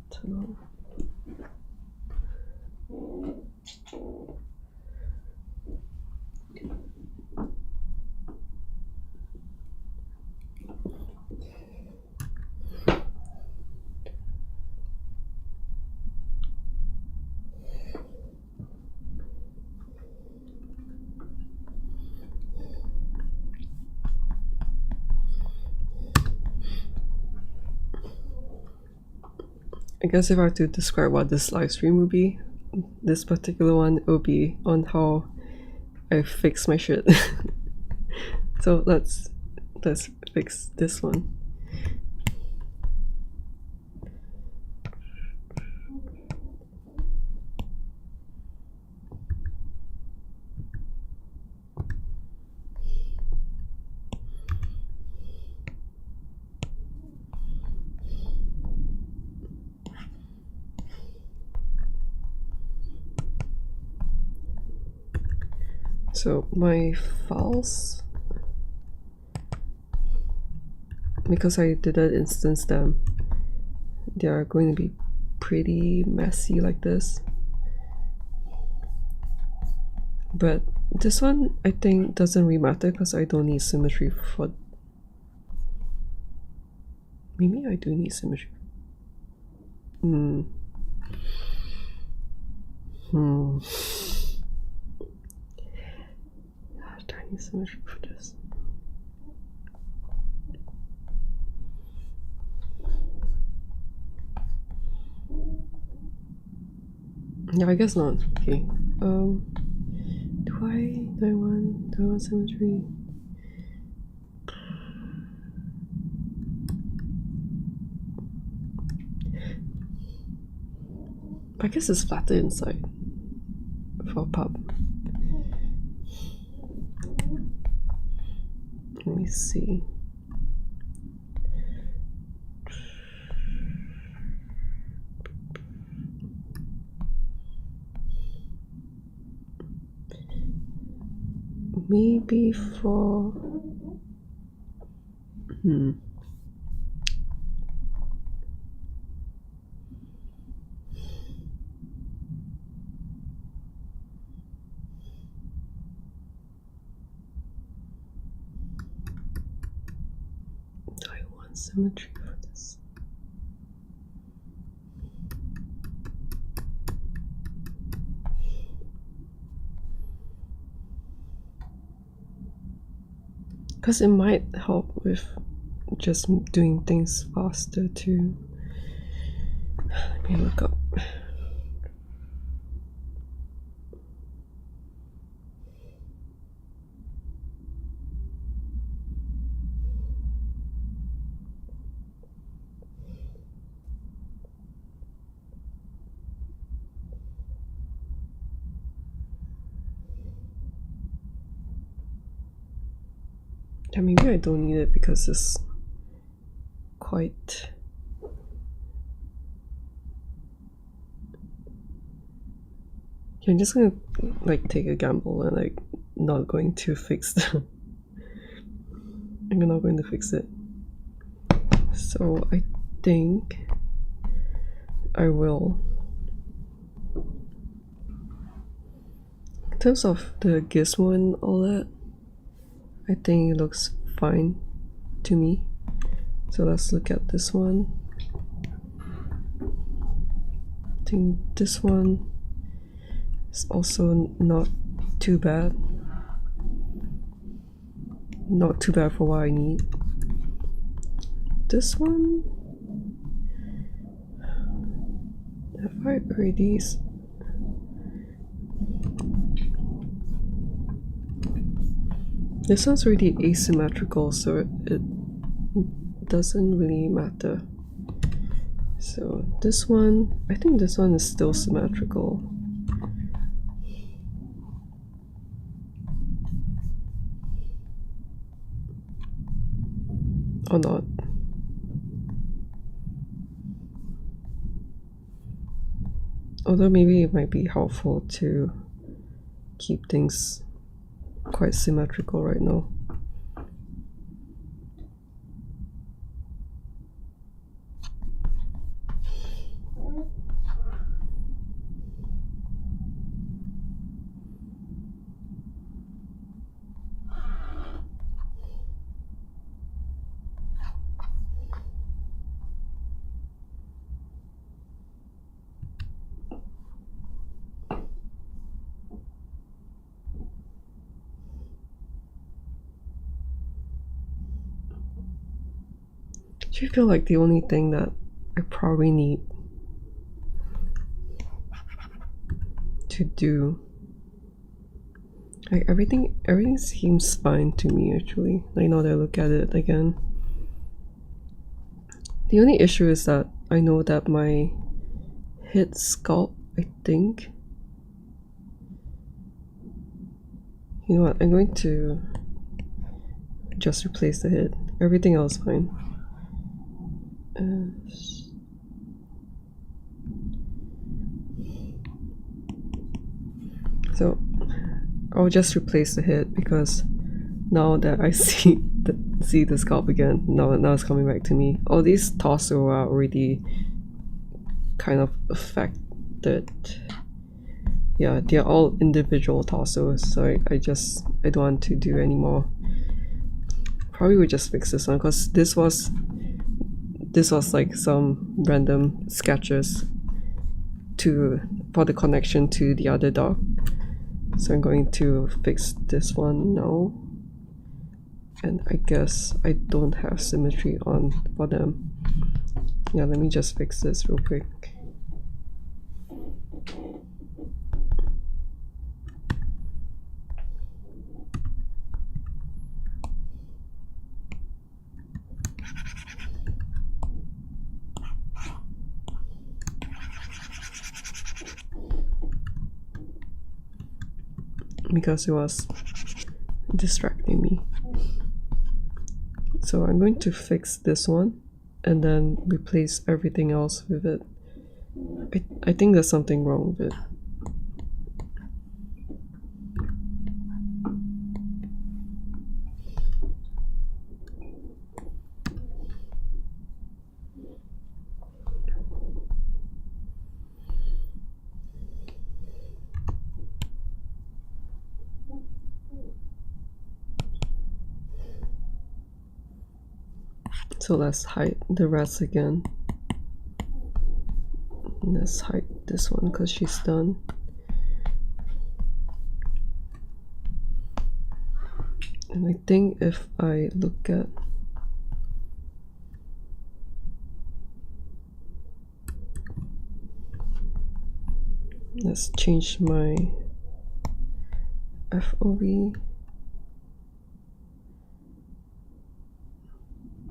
turn on. I guess if I have to describe what this live stream would be, this particular one will be on how I fix my shit. So let's fix this one. So my files, because I didn't instance them, they are going to be pretty messy like this. But this one I think doesn't really matter because I don't need symmetry for. Maybe I do need symmetry. Do I need symmetry for this? Yeah, I guess not. Okay. Do I want symmetry? I guess it's flatter inside for pub. Let me see. Maybe for do I want symmetry for this? Because it might help with just doing things faster too. Let me look up. Yeah, maybe I don't need it because it's quite. Yeah, I'm just gonna like take a gamble and like not going to fix them. I'm not going to fix it. So I think I will. In terms of the gizmo and all that, I think it looks fine to me. So let's look at this one. I think this one is also not too bad. Not too bad for what I need. This one, have I already? This one's already asymmetrical, so it doesn't really matter. So this one, I think this one is still symmetrical. or not. Although maybe it might be helpful to keep things quite symmetrical right now. Do you feel like the only thing that I probably need to do, like everything seems fine to me actually. Like now that I look at it again, the only issue is that I know that my head sculpt, I think, you know what, I'm going to just replace the head. Everything else fine. So I'll just replace the head because now that I see the scalp again, now it's coming back to me. All these torso are already kind of affected. Yeah, they're all individual torsos, so I don't want to do anymore. Probably would just fix this one because this was like some random sketches for the connection to the other dog. So I'm going to fix this one now. And I guess I don't have symmetry on for them. Yeah, let me just fix this real quick. Because it was distracting me. So I'm going to fix this one and then replace everything else with it. I think there's something wrong with it. So let's hide the rest again. Let's hide this one because she's done. And I think if I look at let's change my FOV.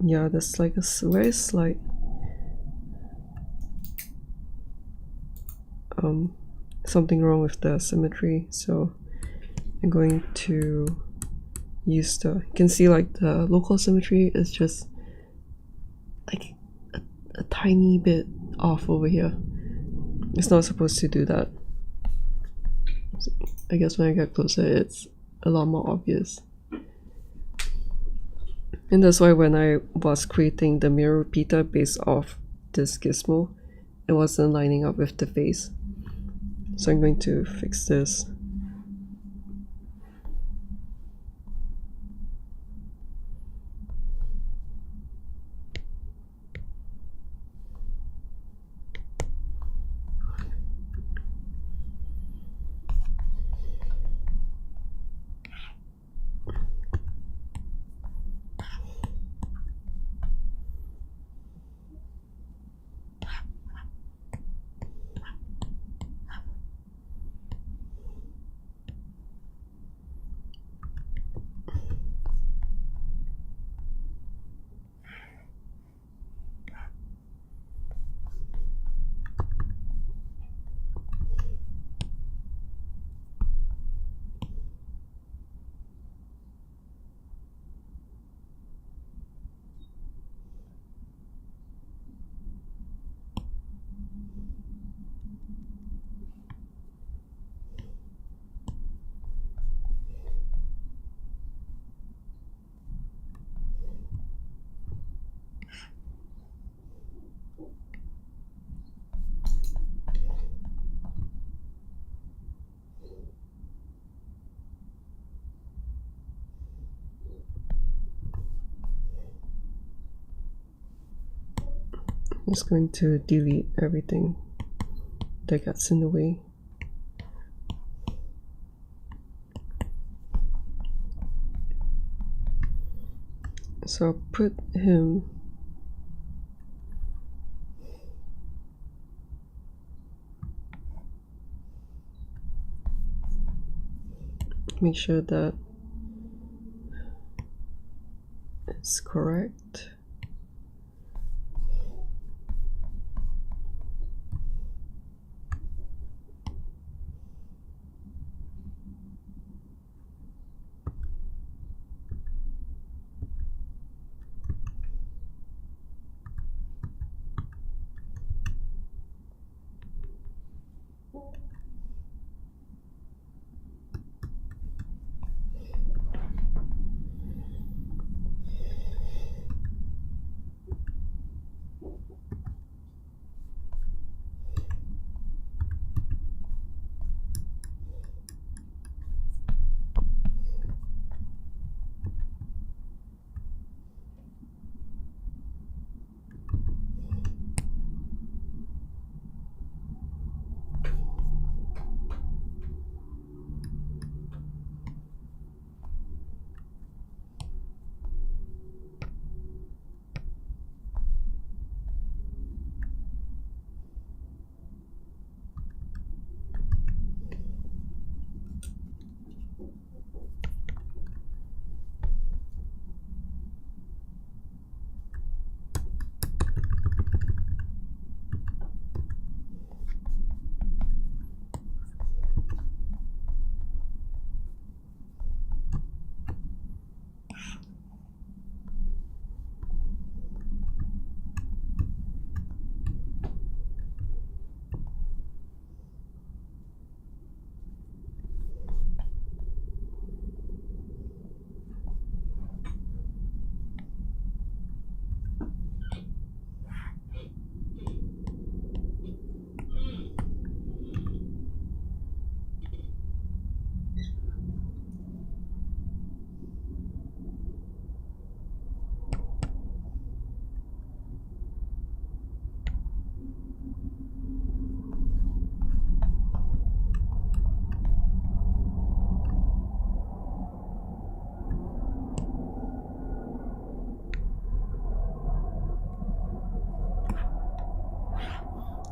Yeah, there's like a very slight something wrong with the symmetry, so I'm going to use you can see like the local symmetry is just like a tiny bit off over here. It's not supposed to do that. I guess when I get closer it's a lot more obvious. And that's why when I was creating the mirror repeater based off this gizmo, it wasn't lining up with the face. So I'm going to fix this. I'm just going to delete everything that gets in the way. So I'll put him make sure that it's correct.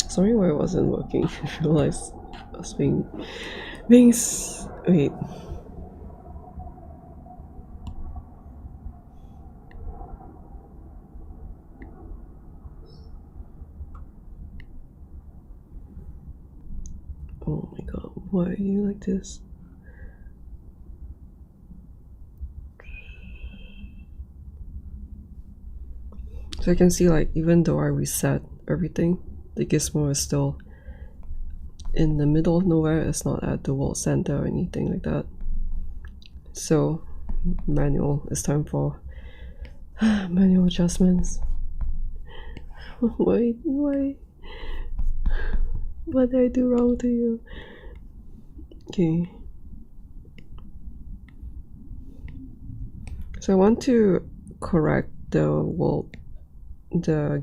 Sorry why it wasn't working. I realized I was being wait. Oh my god, why are you like this? So I can see, like, even though I reset everything, the gizmo is still in the middle of nowhere. It's not at the world center or anything like that. So manual, it's time for manual adjustments. Why what did I do wrong to you? Okay, so I want to correct the world, I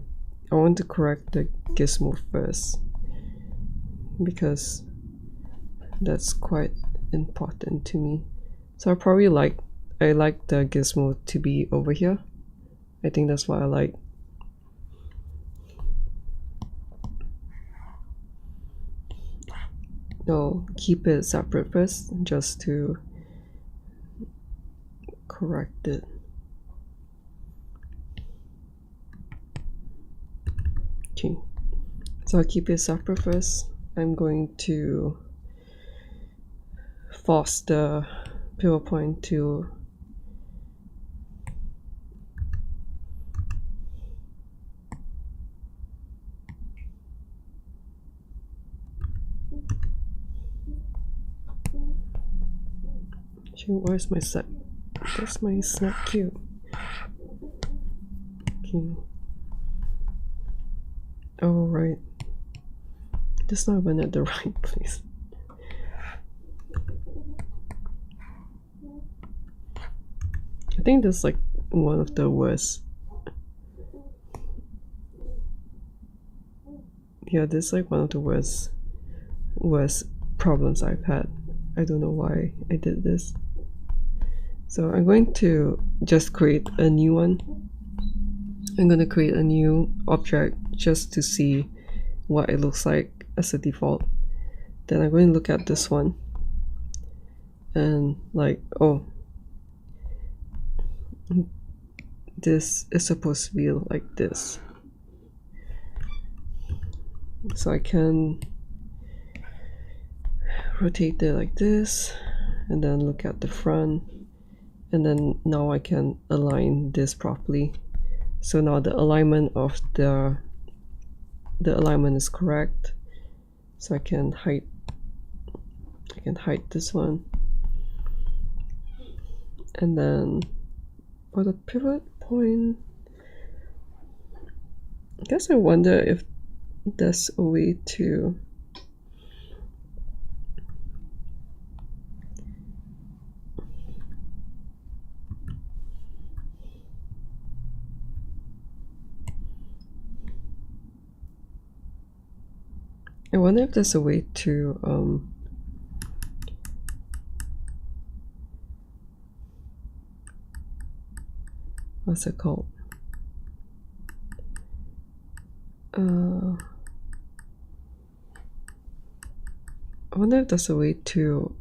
want to correct the gizmo first, because that's quite important to me. So I like the gizmo to be over here. I think that's what I like. No, keep it separate first, just to correct it. Okay, so I'll keep it separate first. I'm going to force the pivot point to where's my set? That's my snap cube. Okay. Oh right. That's not even at the right place. I think that's like one of the worst. Yeah, this is like one of the worst problems I've had. I don't know why I did this. So I'm going to just create a new one. I'm going to create a new object just to see what it looks like as a default. Then I'm going to look at this one and like, oh, this is supposed to be like this. So I can rotate it like this and then look at the front, and then now I can align this properly. So now the alignment of the alignment is correct. So I can hide this one. And then for the pivot point, I guess I wonder if there's a way to what's it called? I wonder if there's a way to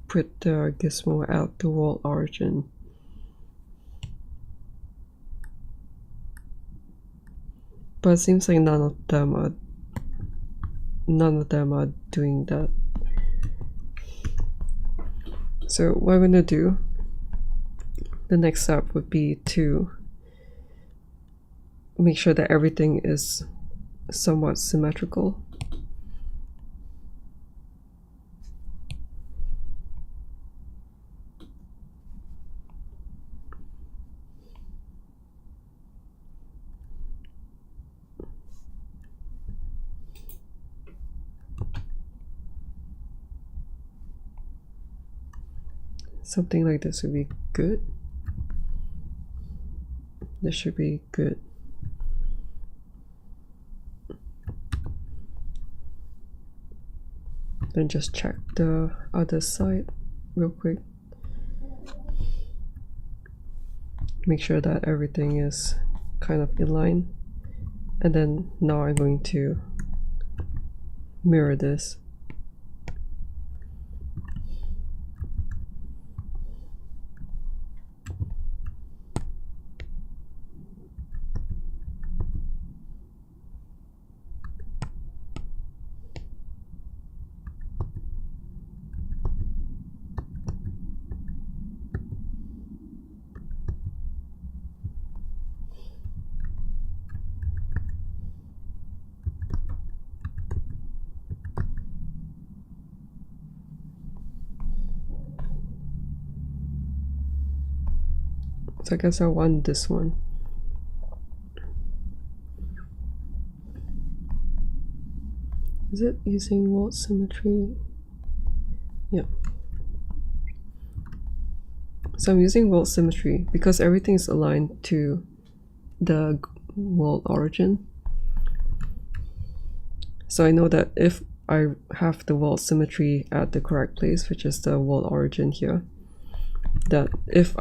put the gizmo at the world origin. But it seems like none of them are doing that. So what I'm gonna do, the next step would be to make sure that everything is somewhat symmetrical. Something like this would be good. This should be good. Then just check the other side real quick. Make sure that everything is kind of in line. And then now I'm going to mirror this. So I guess I want this one. Is it using world symmetry? Yeah. So I'm using world symmetry because everything is aligned to the world origin. So I know that if I have the world symmetry at the correct place, which is the world origin here, that if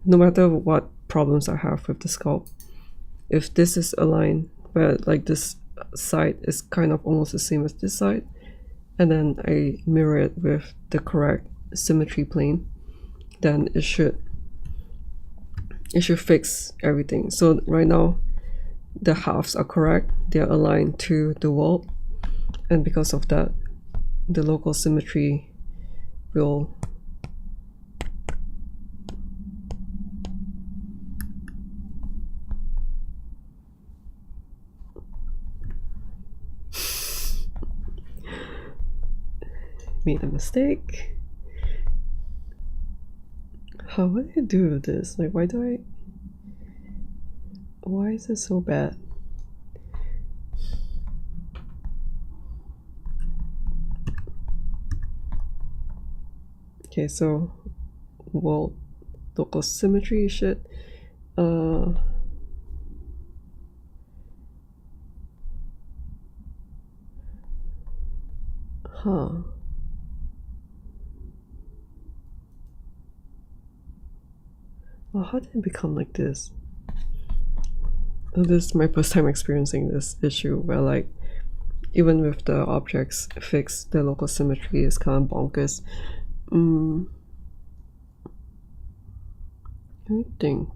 no matter what problems I have with the sculpt, if this is aligned, but like this side is kind of almost the same as this side, and then I mirror it with the correct symmetry plane, then it should fix everything. So right now the halves are correct, they're aligned to the world, and because of that the local symmetry will made a mistake. What do I do with this? Like, why is it so bad? Okay, so local symmetry shit. Huh. Well, how did it become like this? Oh, this is my first time experiencing this issue where, like, even with the objects fixed, the local symmetry is kind of bonkers. Let me think.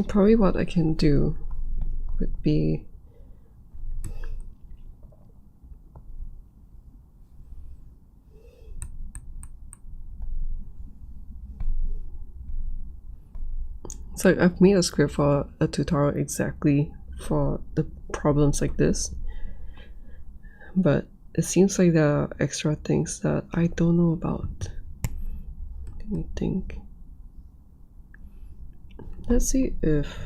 Probably what I can do would be it's like I've made a script for a tutorial exactly for the problems like this, but it seems like there are extra things that I don't know about. Let me think. Let's see if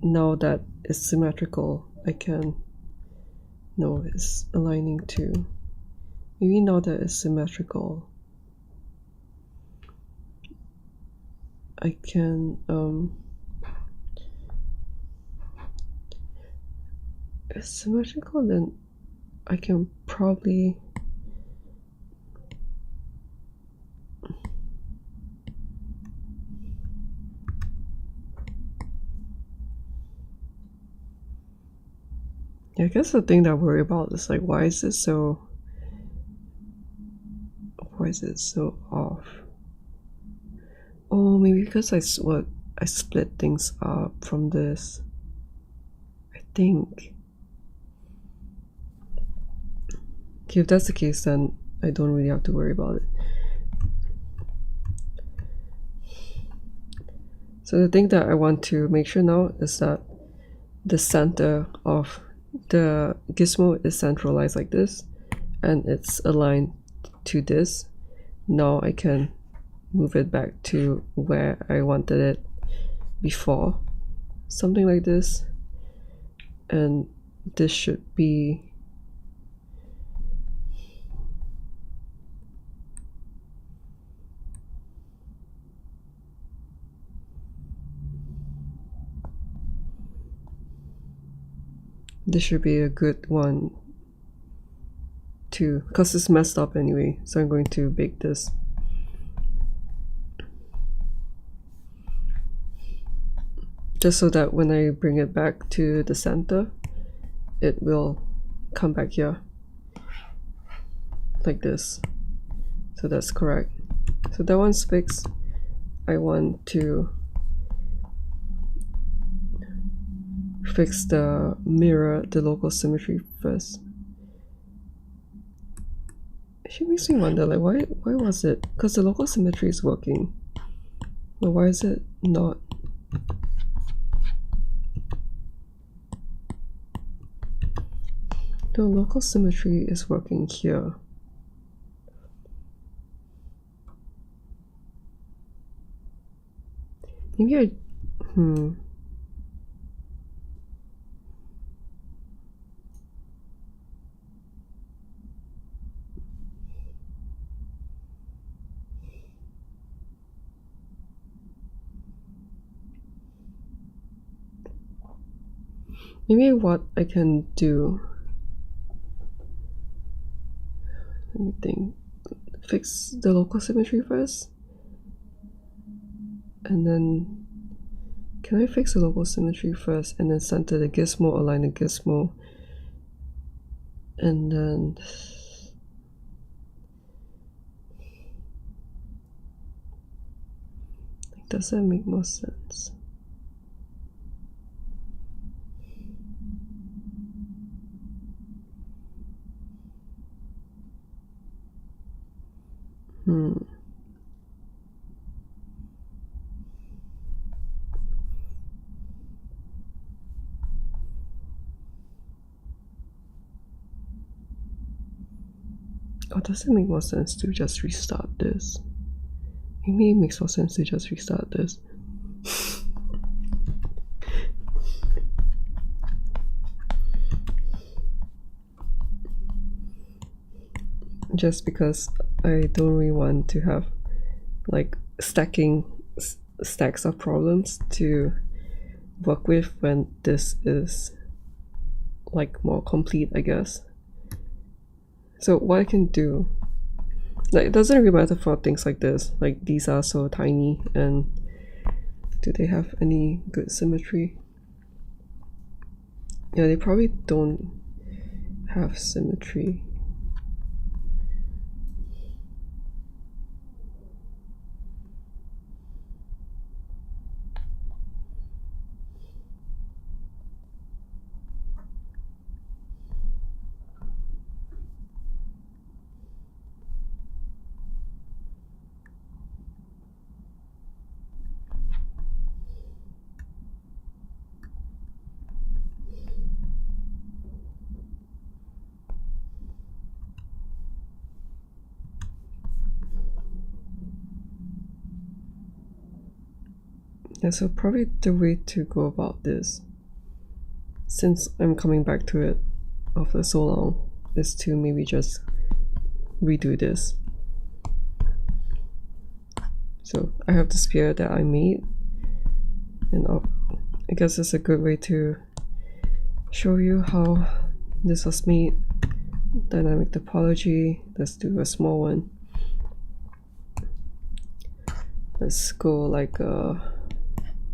now that it's symmetrical I can know it's aligning to. Maybe now that it's symmetrical I can if it's symmetrical, then I can probably I guess the thing that I worry about is like why is it so off? Oh, maybe because I split things up from this, I think. Okay, if that's the case, then I don't really have to worry about it. So the thing that I want to make sure now is that the center of the gizmo is centralized like this, and it's aligned to this. Now I can move it back to where I wanted it before, something like this, and this should be a good one too, because it's messed up anyway. So I'm going to bake this. Just so that when I bring it back to the center, it will come back here like this. So that's correct. So that one's fixed. I want to fix the mirror, the local symmetry first. It makes me wonder, like, why was it? Because the local symmetry is working, but why is it not? The local symmetry is working here. Maybe I maybe what I can do, let me think, fix the local symmetry first, and then can I fix the local symmetry first and then center the gizmo, align the gizmo, and then does that make more sense? Oh, does it make more sense to just restart this? Maybe it makes more sense to just restart this. Just because I don't really want to have like stacks of problems to work with when this is like more complete, I guess. So what I can do, like, it doesn't really matter for things like this, like these are so tiny, and do they have any good symmetry? Yeah, they probably don't have symmetry. Yeah, so probably the way to go about this, since I'm coming back to it after so long, is to maybe just redo this. So I have the sphere that I made, and I guess it's a good way to show you how this was made. Dynamic topology, let's do a small one. Let's go like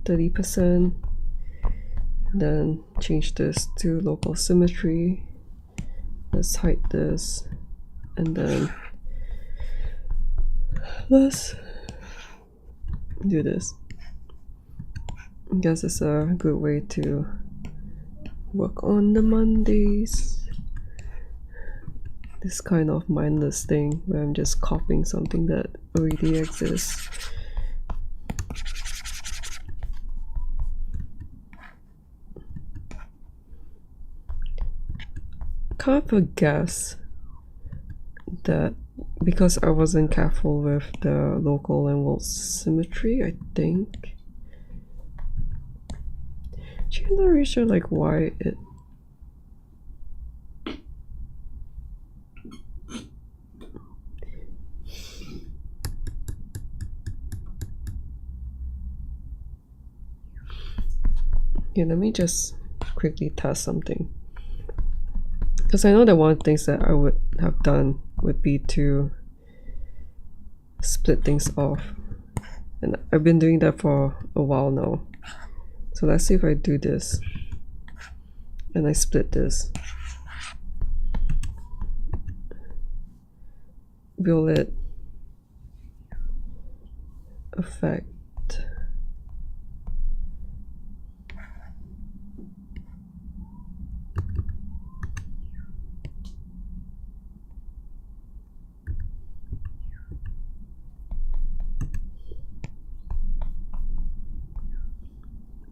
30%, then change this to local symmetry. Let's hide this, and then let's do this. I guess it's a good way to work on the Mondays. This kind of mindless thing where I'm just copying something that already exists. Kind of a guess that because I wasn't careful with the local and world symmetry, I think. I'm not really sure like why it. Yeah, let me just quickly test something. Because I know that one of the things that I would have done would be to split things off. And I've been doing that for a while now. So let's see if I do this. And I split this. Will it affect?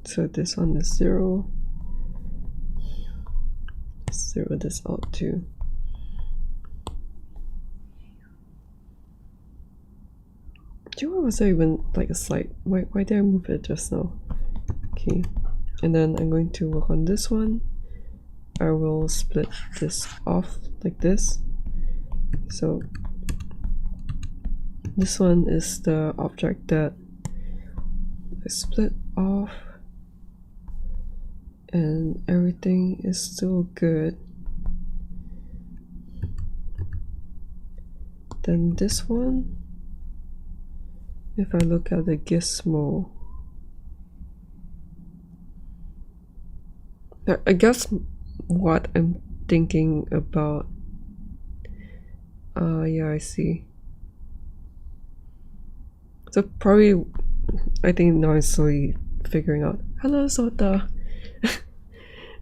So this one is 0. Zero this out too. Do you know, was there even like a slide? Why did I move it just now? Okay, and then I'm going to work on this one. I will split this off like this. So this one is the object that I split off, and everything is still good. Then this one, if I look at the gizmo, I guess what I'm thinking about, yeah, I see. So probably, I think now I'm slowly figuring out. Hello, Sota.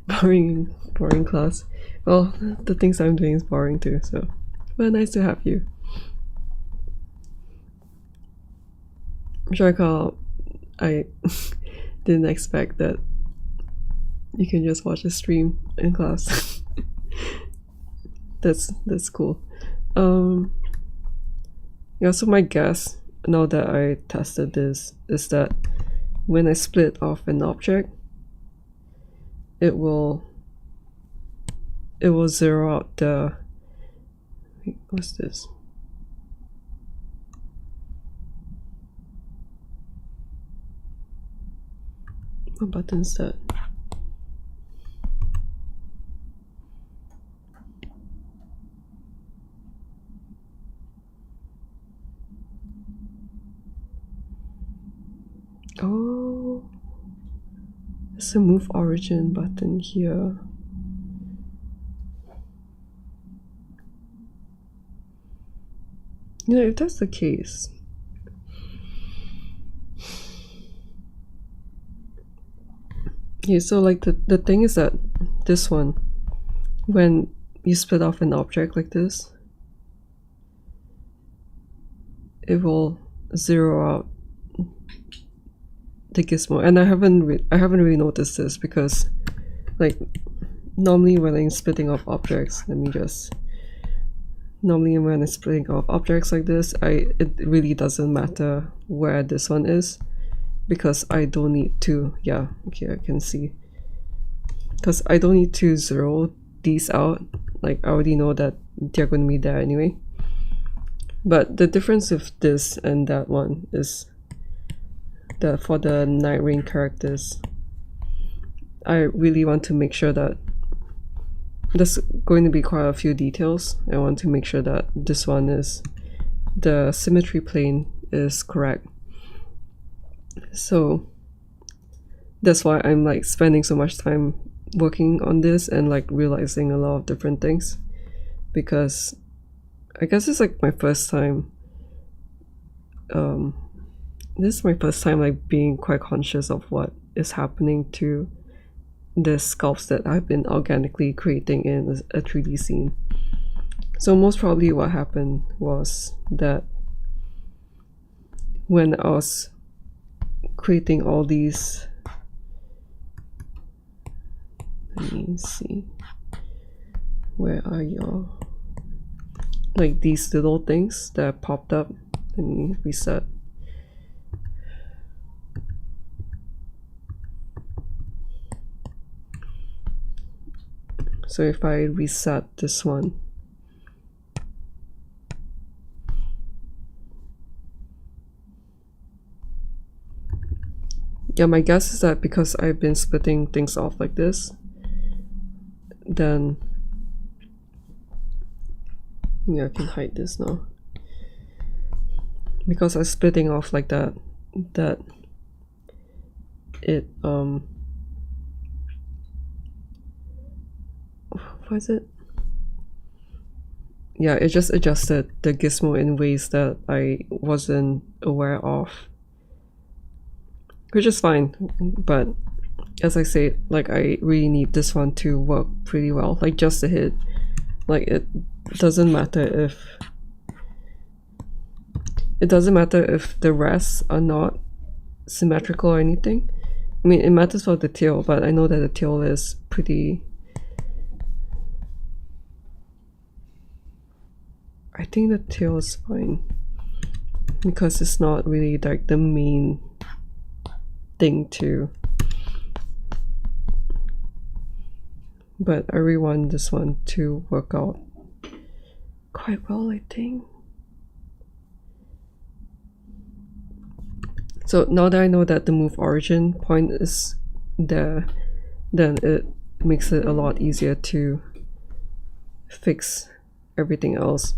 boring class. Well, the things I'm doing is boring too, so but nice to have you. I'm sure I didn't expect that you can just watch a stream in class. that's cool. Yeah, so my guess, now that I tested this is that when I split off an object, it will zero out the, wait, what's this? What button is that? Oh, there's a move origin button here. You know, if that's the case, yeah, so like the thing is that this one, when you split off an object like this, it will zero out the gizmo. And I haven't really noticed this because, like, normally when I'm splitting off objects, normally when I'm splitting off objects like this, it really doesn't matter where this one is, because I don't need to, yeah, okay, I can see, because I don't need to zero these out. Like, I already know that they're going to be there anyway. But the difference with this and that one is that for the Nightreign characters, I really want to make sure that there's going to be quite a few details. I want to make sure that this one is, the symmetry plane is correct. So that's why I'm like spending so much time working on this and like realizing a lot of different things, because I guess it's like my first time, this is my first time like being quite conscious of what is happening to the sculpts that I've been organically creating in a 3D scene. So most probably what happened was that when I was creating all these, let me see, where are y'all? Like these little things that popped up. Let me reset. So if I reset this one, yeah, my guess is that because I've been splitting things off like this, then yeah, I can hide this now. Because I'm splitting off like that, it what is it? Yeah, it just adjusted the gizmo in ways that I wasn't aware of, which is fine. But as I say, like, I really need this one to work pretty well, like just a hit. Like, it doesn't matter if the rests are not symmetrical or anything. I mean, it matters for the tail, but I know that the tail is pretty, I think the tail is fine because it's not really like the main thing too. But I really want this one to work out quite well, I think. So now that I know that the move origin point is there, then it makes it a lot easier to fix everything else.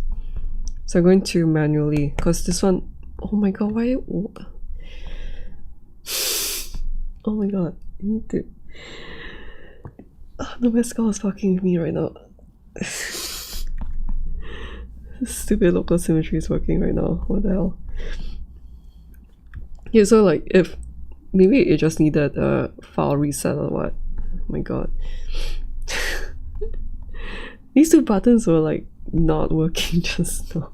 So I'm going to manually, because this one, oh my god, why? Oh my god, I need to. Oh, Nomad Sculpt is fucking with me right now. Stupid local symmetry is working right now. What the hell? Yeah, so like if maybe it just needed a file reset or what. Oh my god. These two buttons were like not working just now.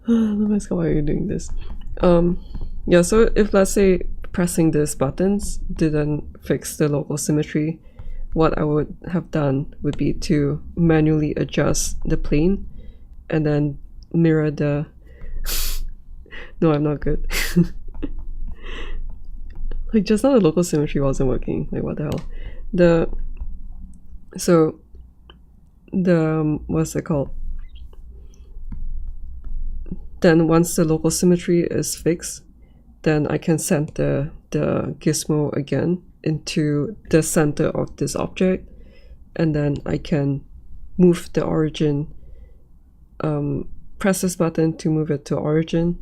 Nomad Sculpt, why are you doing this? Yeah, so if let's say pressing these buttons didn't fix the local symmetry, what I would have done would be to manually adjust the plane and then mirror the No, I'm not good. Like just now the local symmetry wasn't working. Like what the hell? What's it called? Then once the local symmetry is fixed, then I can send the gizmo again into the center of this object, and then I can move the origin, press this button to move it to origin,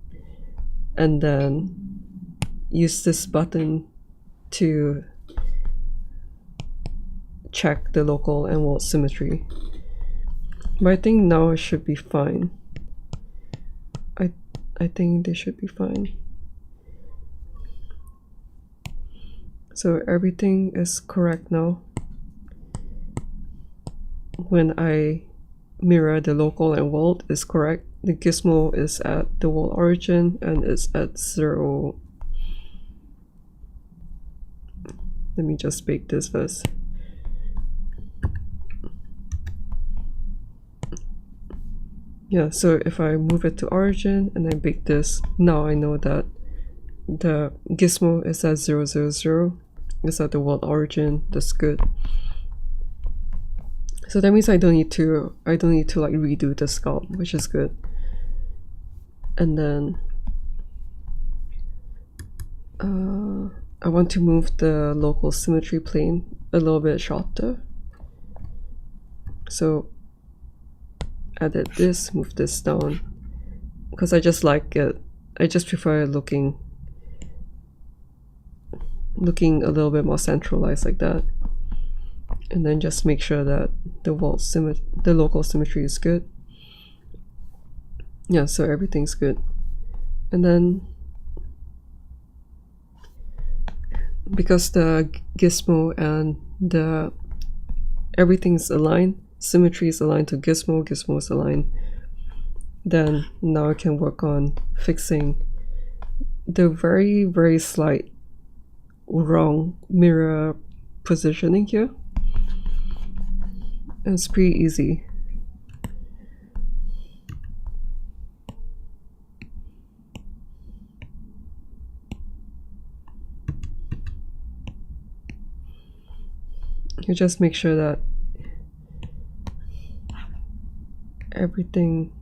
and then use this button to check the local and world symmetry. But I think now it should be fine. I think they should be fine. So everything is correct now. When I mirror the local and world is correct. The gizmo is at the world origin and is at 0. Let me just bake this first. Yeah, so if I move it to origin and I bake this, now I know that the gizmo is at 0, 0, 0. It's at the world origin. That's good. So that means I don't need to like redo the sculpt, which is good. And then I want to move the local symmetry plane a little bit shorter. So edit this, move this down, because I just like it. I just prefer looking a little bit more centralized like that. And then just make sure that the local symmetry is good. Yeah, so everything's good. And then because the gizmo and everything's aligned, symmetry is aligned to gizmo, gizmo is aligned, then now I can work on fixing the very, very slight wrong mirror positioning here. And it's pretty easy. You just make sure that everything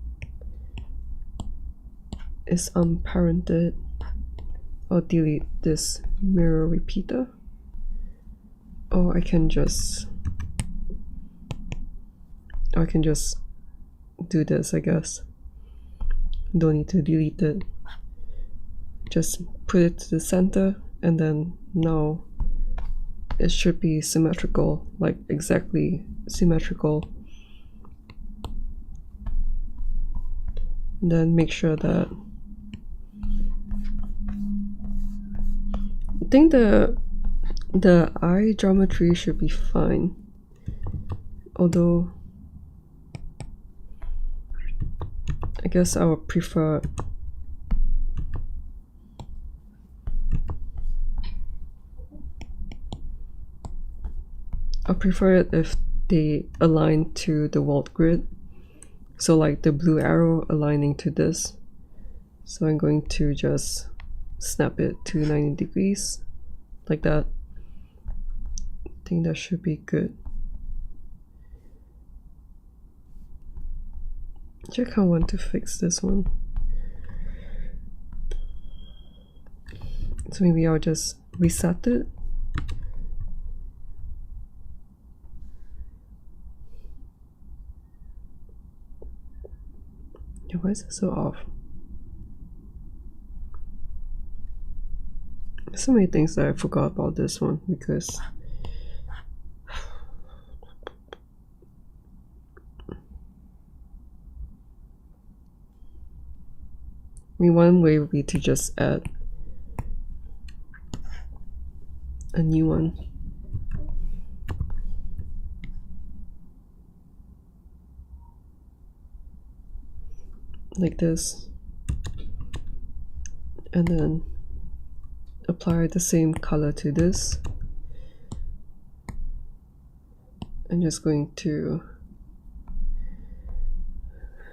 is unparented. I'll delete this mirror repeater. Or I can just do this, I guess. Don't need to delete it. Just put it to the center, and then now it should be symmetrical, like exactly symmetrical. And then make sure that I think the eye geometry should be fine, although I guess I would prefer it if they align to the world grid. So like the blue arrow aligning to this. So I'm going to just snap it to 90 degrees like that. I think that should be good. I kind of want to fix this one. So maybe I'll just reset it. Yeah, why is it so off? So many things that I forgot about this one because I mean, one way would be to just add a new one. Like this. And then apply the same color to this. I'm just going to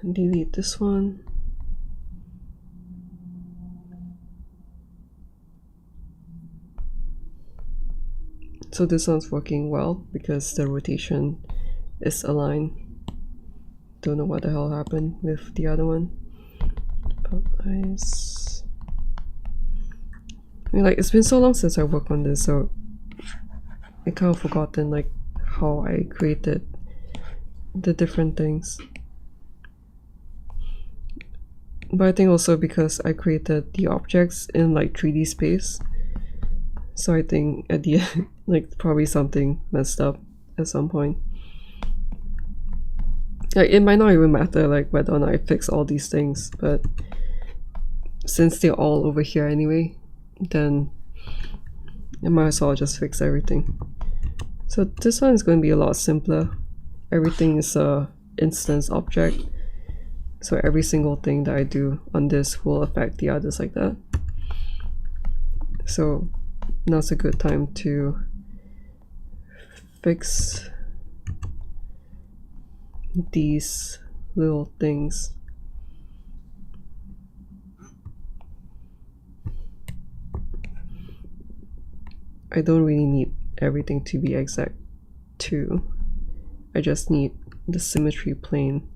delete this one. So this one's working well because the rotation is aligned. Don't know what the hell happened with the other one. But nice. I mean, like, it's been so long since I worked on this, so I kind of forgotten like how I created the different things. But I think also because I created the objects in like 3D space, so I think at the end, like, probably something messed up at some point. Like, it might not even matter like whether or not I fix all these things, but since they're all over here anyway, then I might as well just fix everything. So this one is going to be a lot simpler. Everything is a instance object, so every single thing that I do on this will affect the others like that. So now's a good time to fix these little things. I don't really need everything to be exact too. I just need the symmetry plane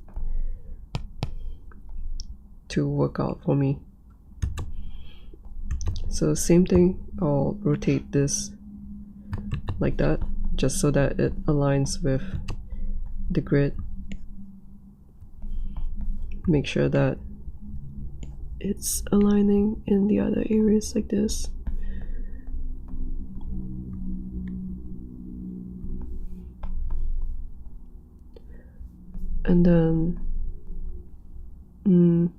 to work out for me. So same thing, I'll rotate this like that, just so that it aligns with the grid. Make sure that it's aligning in the other areas like this. And then I'm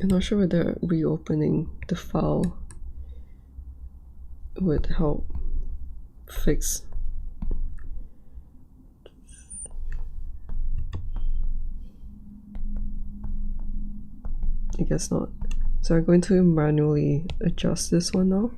not sure whether reopening the file would help fix. I guess not. So I'm going to manually adjust this one now.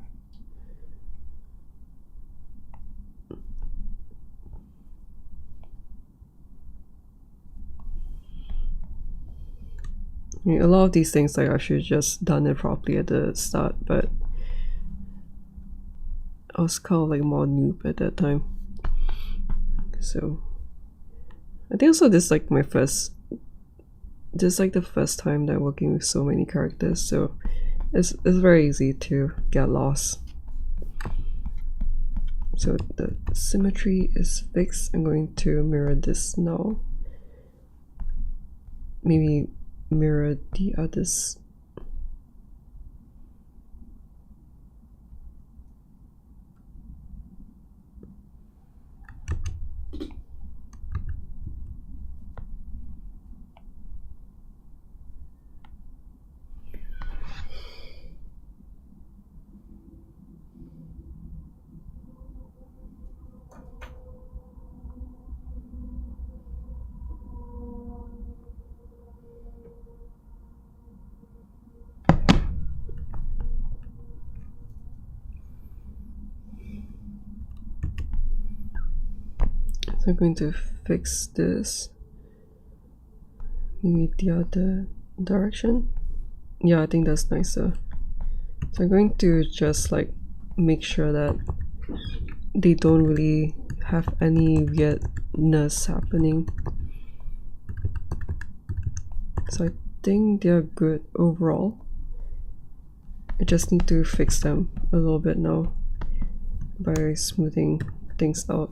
I mean, a lot of these things, like, I should just done it properly at the start, but I was kind of like more noob at that time. So I think also this is like my first, this is like the first time that I'm working with so many characters, so it's very easy to get lost. So the symmetry is fixed. I'm going to mirror this now. Maybe mirror the others. So I'm going to fix this. Maybe the other direction. Yeah, I think that's nicer. So I'm going to just like make sure that they don't really have any weirdness happening. So I think they're good overall. I just need to fix them a little bit now by smoothing things out.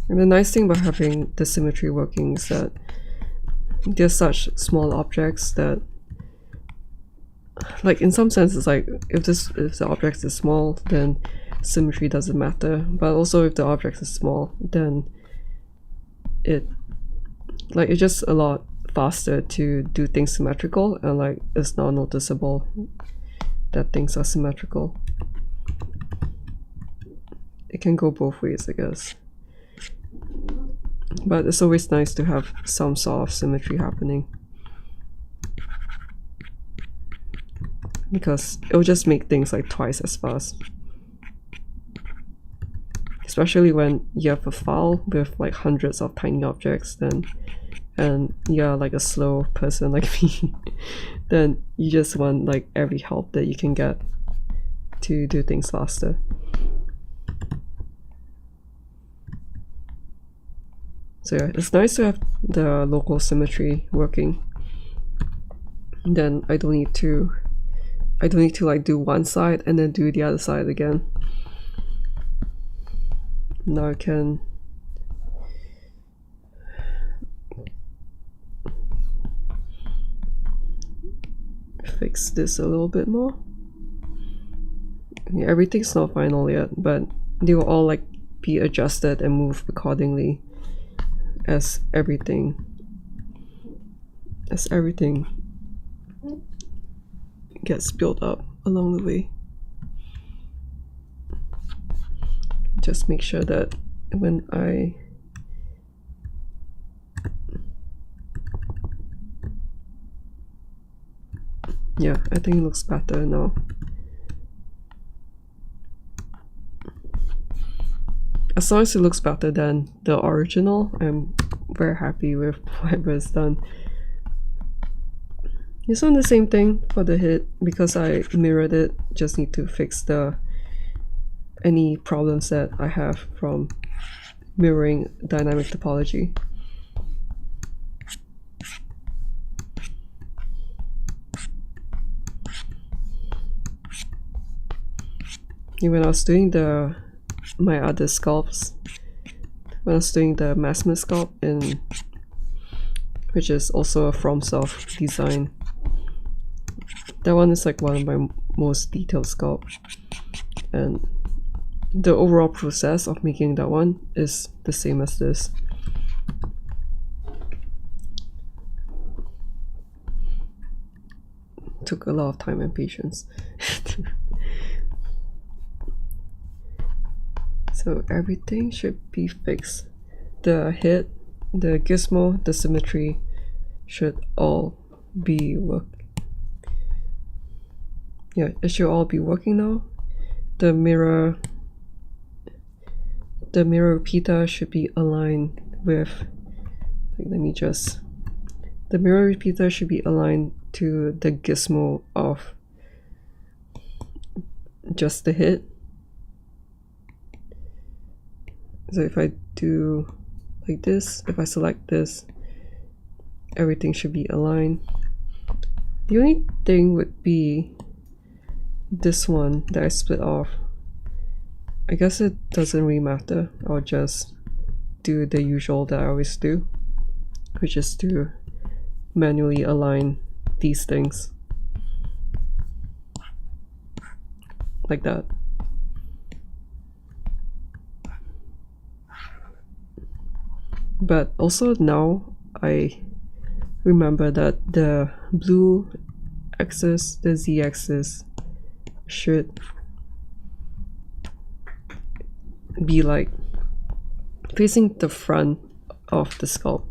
And the nice thing about having the symmetry working is that they're such small objects that, like, in some sense, it's like if the object is small, then symmetry doesn't matter. But also, if the object is small, then it's just a lot faster to do things symmetrical, and like it's not noticeable that things are symmetrical. It can go both ways, I guess. But it's always nice to have some sort of symmetry happening, because it'll just make things like twice as fast. especially when you have a file with like hundreds of tiny objects, then and you're like a slow person like me, then you just want like every help that you can get to do things faster. So yeah, it's nice to have the local symmetry working. Then I don't need to like do one side and then do the other side again. Now I can fix this a little bit more. Yeah, everything's not final yet, but they will all like be adjusted and move accordingly as everything gets built up along the way. Just make sure that when I think it looks better now. As long as it looks better than the original, I'm very happy with whatever is done. It's on the same thing for the hit because I mirrored it. Just need to fix any problems that I have from mirroring dynamic topology. When I was doing my other sculpts, when I was doing the Nomad Sculpt, which is also a FromSoft design, that one is like one of my most detailed sculpts, and the overall process of making that one is the same as this. Took a lot of time and patience. So everything should be fixed. The hit, the gizmo, the symmetry should all be it should all be working now. The mirror repeater should be aligned with, the mirror repeater should be aligned to the gizmo of just the hit. So if I do like this, if I select this, everything should be aligned. The only thing would be this one that I split off. I guess it doesn't really matter. I'll just do the usual that I always do, which is to manually align these things like that. But also now I remember that the blue axis, the z-axis, should be like facing the front of the sculpt.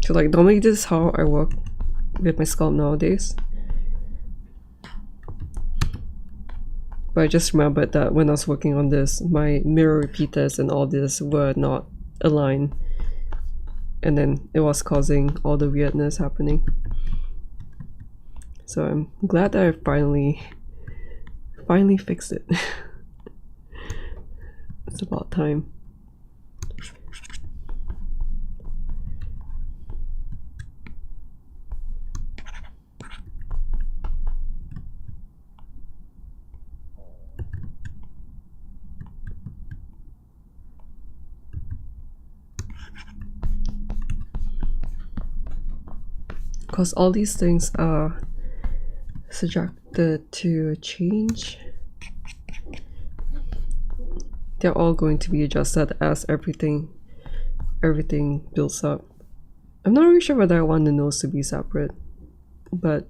So like normally this is how I work with my sculpt nowadays. But I just remembered that when I was working on this, my mirror repeaters and all this were not aligned, and then it was causing all the weirdness happening. So I'm glad that I finally fixed it. It's about time. Because all these things are subjected to change. They're all going to be adjusted as everything builds up. I'm not really sure whether I want the nose to be separate, but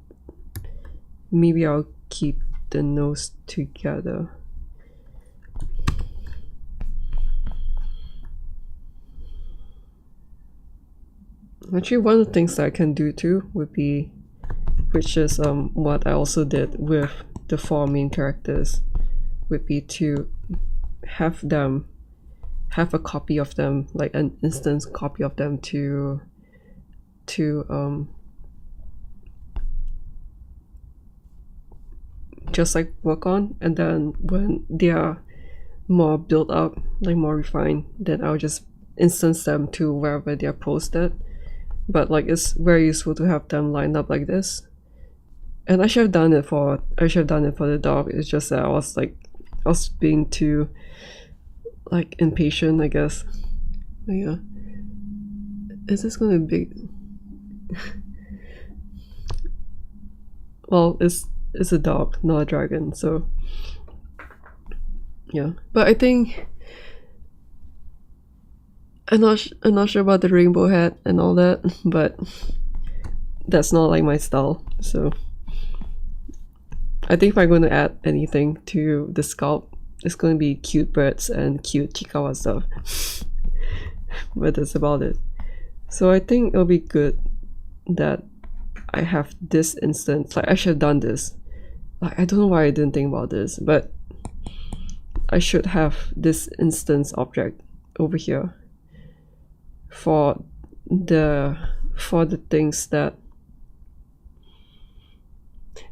maybe I'll keep the nose together. Actually, one of the things that I can do too would be, which is what I also did with the 4 main characters, would be to have a copy of them, like an instance copy of them to just like work on, and then when they are more built up, like more refined, then I'll just instance them to wherever they are posted. But like it's very useful to have them lined up like this. And I should have done it for the dog. It's just that I was being too like impatient, I guess. But yeah. Is this gonna be well, it's a dog, not a dragon, so yeah. But I think I'm not sure about the rainbow hat and all that, but that's not like my style. So I think if I'm going to add anything to the sculpt, it's going to be cute birds and cute Chikawa stuff. But that's about it. So I think it'll be good that I have this instance. Like I should have done this. Like I don't know why I didn't think about this, but I should have this instance object over here for the things that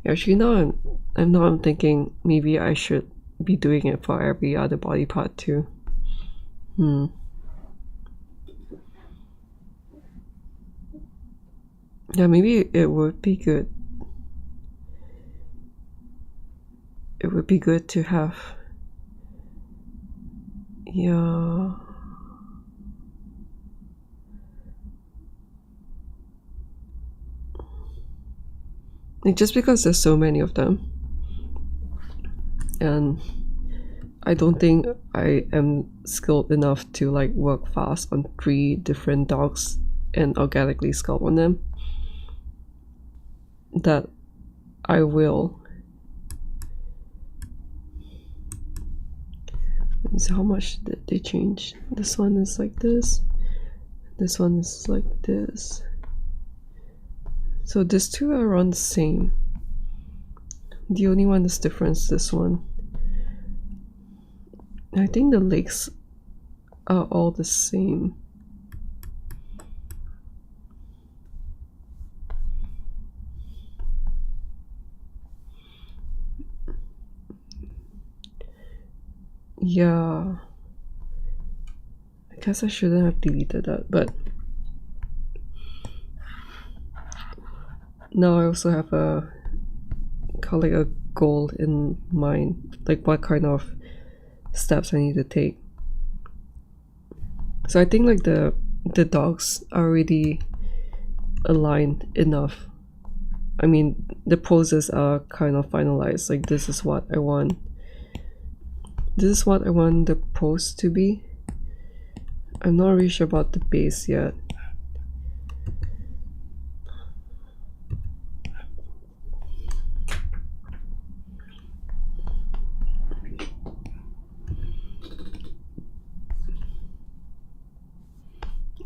actually now I'm thinking maybe I should be doing it for every other body part too. Yeah, maybe it would be good. It would be good to have, yeah. Just because there's so many of them, and I don't think I am skilled enough to like work fast on 3 different dogs and organically sculpt on them, that I will. Let me see how much did they change. This one is like this. This one is like this. So these 2 are around the same. The only one that's different is this one. I think the legs are all the same. Yeah. I guess I shouldn't have deleted that, but now I also have a goal in mind, like what kind of steps I need to take. So I think like the dogs are already aligned enough. I mean, the poses are kind of finalized. Like this is what I want. This is what I want the pose to be. I'm not really sure about the base yet.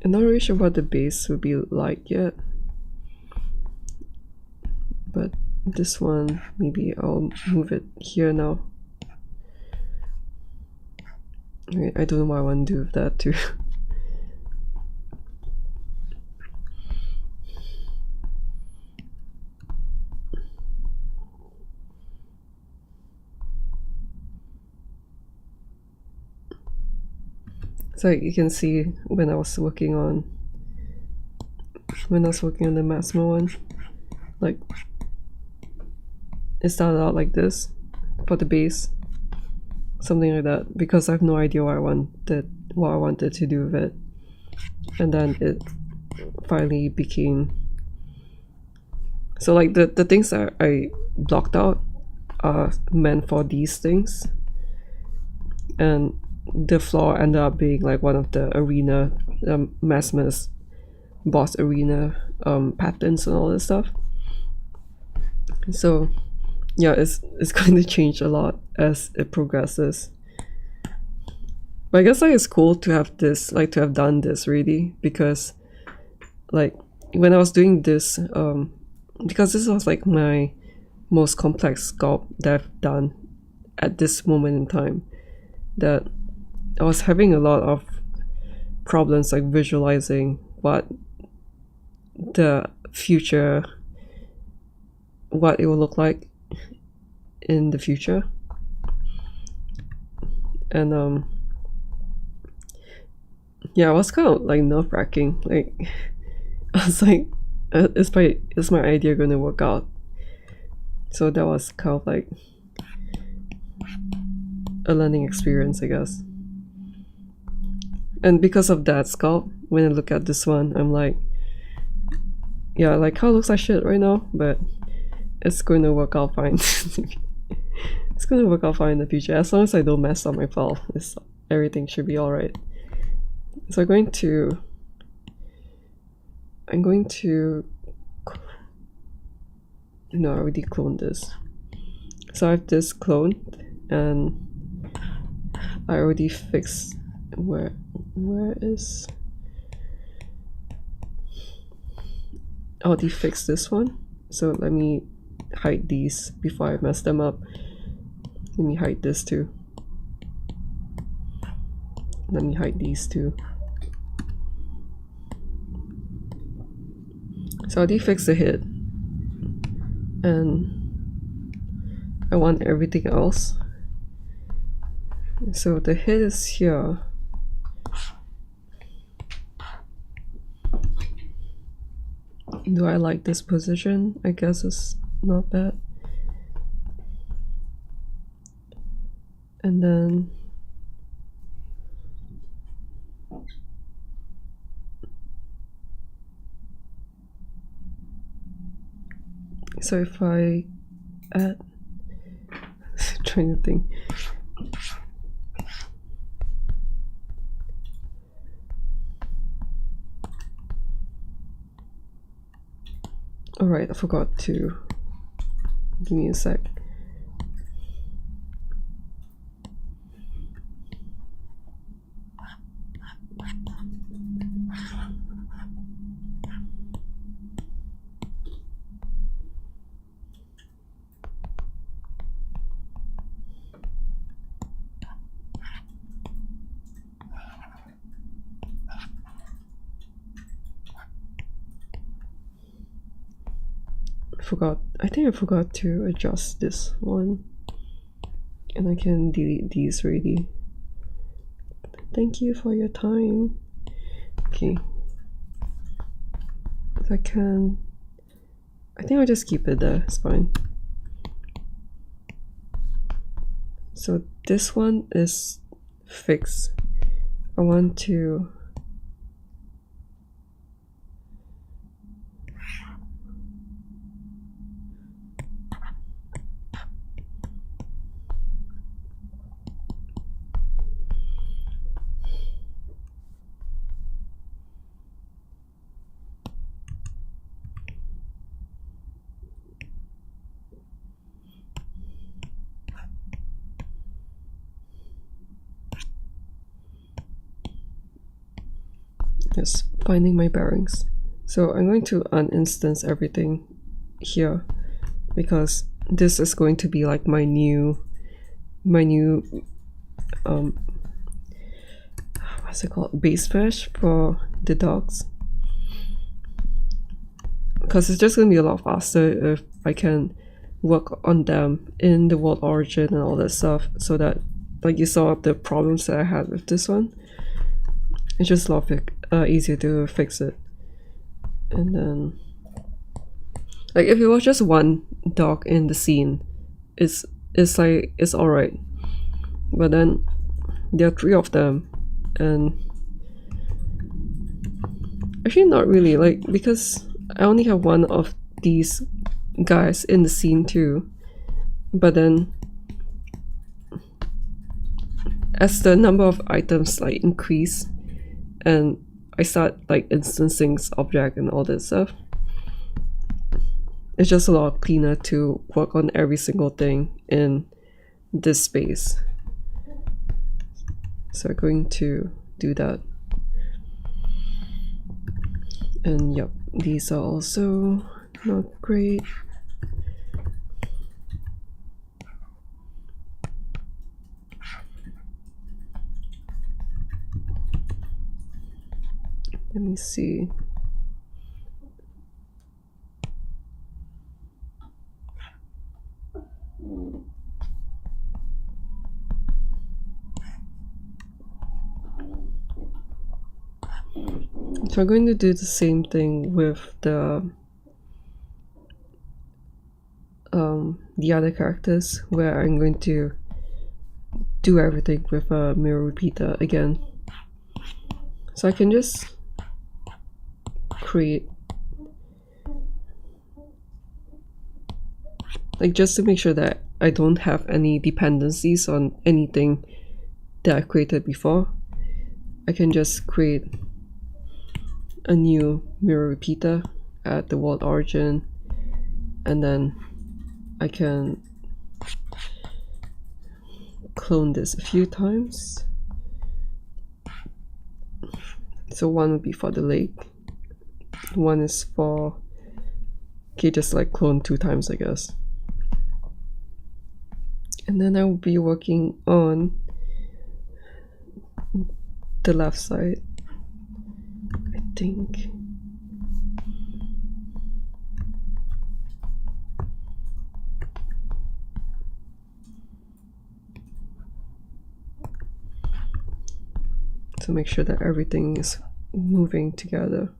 I'm not really sure what the base would be like yet. But this one, maybe I'll move it here now. I don't know what I want to do with that too. So you can see when I was working on the Massimo one, like it started out like this for the base, something like that, because I have no idea what I wanted to do with it, and then it finally became. So like the things that I blocked out are meant for these things, and the floor ended up being like one of the arena, Maximus boss arena patterns and all this stuff. So yeah, it's going to change a lot as it progresses. But I guess like it's cool to have this, like to have done this really, because like when I was doing this, because this was like my most complex sculpt that I've done at this moment in time, that I was having a lot of problems like visualizing what the future, what it will look like in the future. And yeah, it was kind of like nerve-wracking. Like I was like, is my idea gonna work out? So that was kind of like a learning experience, I guess. And because of that sculpt, when I look at this one, I'm like, yeah, like how it looks like shit right now, but it's going to work out fine. It's going to work out fine in the future. As long as I don't mess up my file, everything should be alright. So I'm going to no, I already cloned this. So I have this cloned, and I already fixed where is, I already fixed this one. So let me hide these before I mess them up. Let me hide this too. Let me hide these too. So I already fixed the head, and I want everything else. So the head is here. Do I like this position? I guess it's not bad. And then so if I add trying to think. Alright, I forgot to give me a sec. I think I forgot to adjust this one, and I can delete these already. Thank you for your time. Okay, if I think I'll just keep it there, it's fine. So this one is fixed. I want to just finding my bearings. So I'm going to uninstance everything here, because this is going to be like my new what's it called, base fish for the dogs, because it's just gonna be a lot faster if I can work on them in the world origin and all that stuff, so that, like you saw the problems that I had with this one, it's just a lot easier to fix it. And then, like, if it was just one dog in the scene, it's like, it's alright. But then there are 3 of them, and actually not really, like, because I only have one of these guys in the scene too. But then as the number of items like increase, and I start like instancing object and all that stuff, it's just a lot cleaner to work on every single thing in this space. So I'm going to do that. And yep, these are also not great. Let me see. So I'm going to do the same thing with the other characters, where I'm going to do everything with a mirror repeater again. So I can just create, like, just to make sure that I don't have any dependencies on anything that I created before. I can just create a new mirror repeater at the world origin, and then I can clone this a few times. So one would be for the lake, one is for, okay, just like clone 2 times, I guess. And then I will be working on the left side, I think. To make sure that everything is moving together.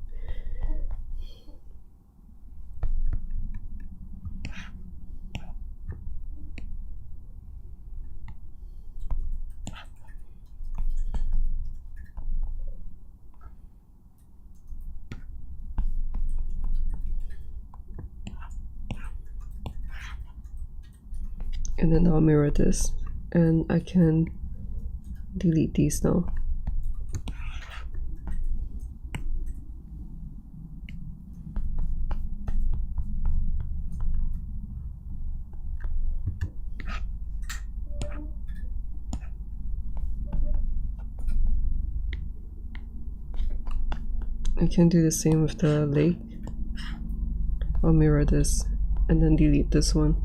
And then I'll mirror this, and I can delete these now. I can do the same with the lake. I'll mirror this and then delete this one.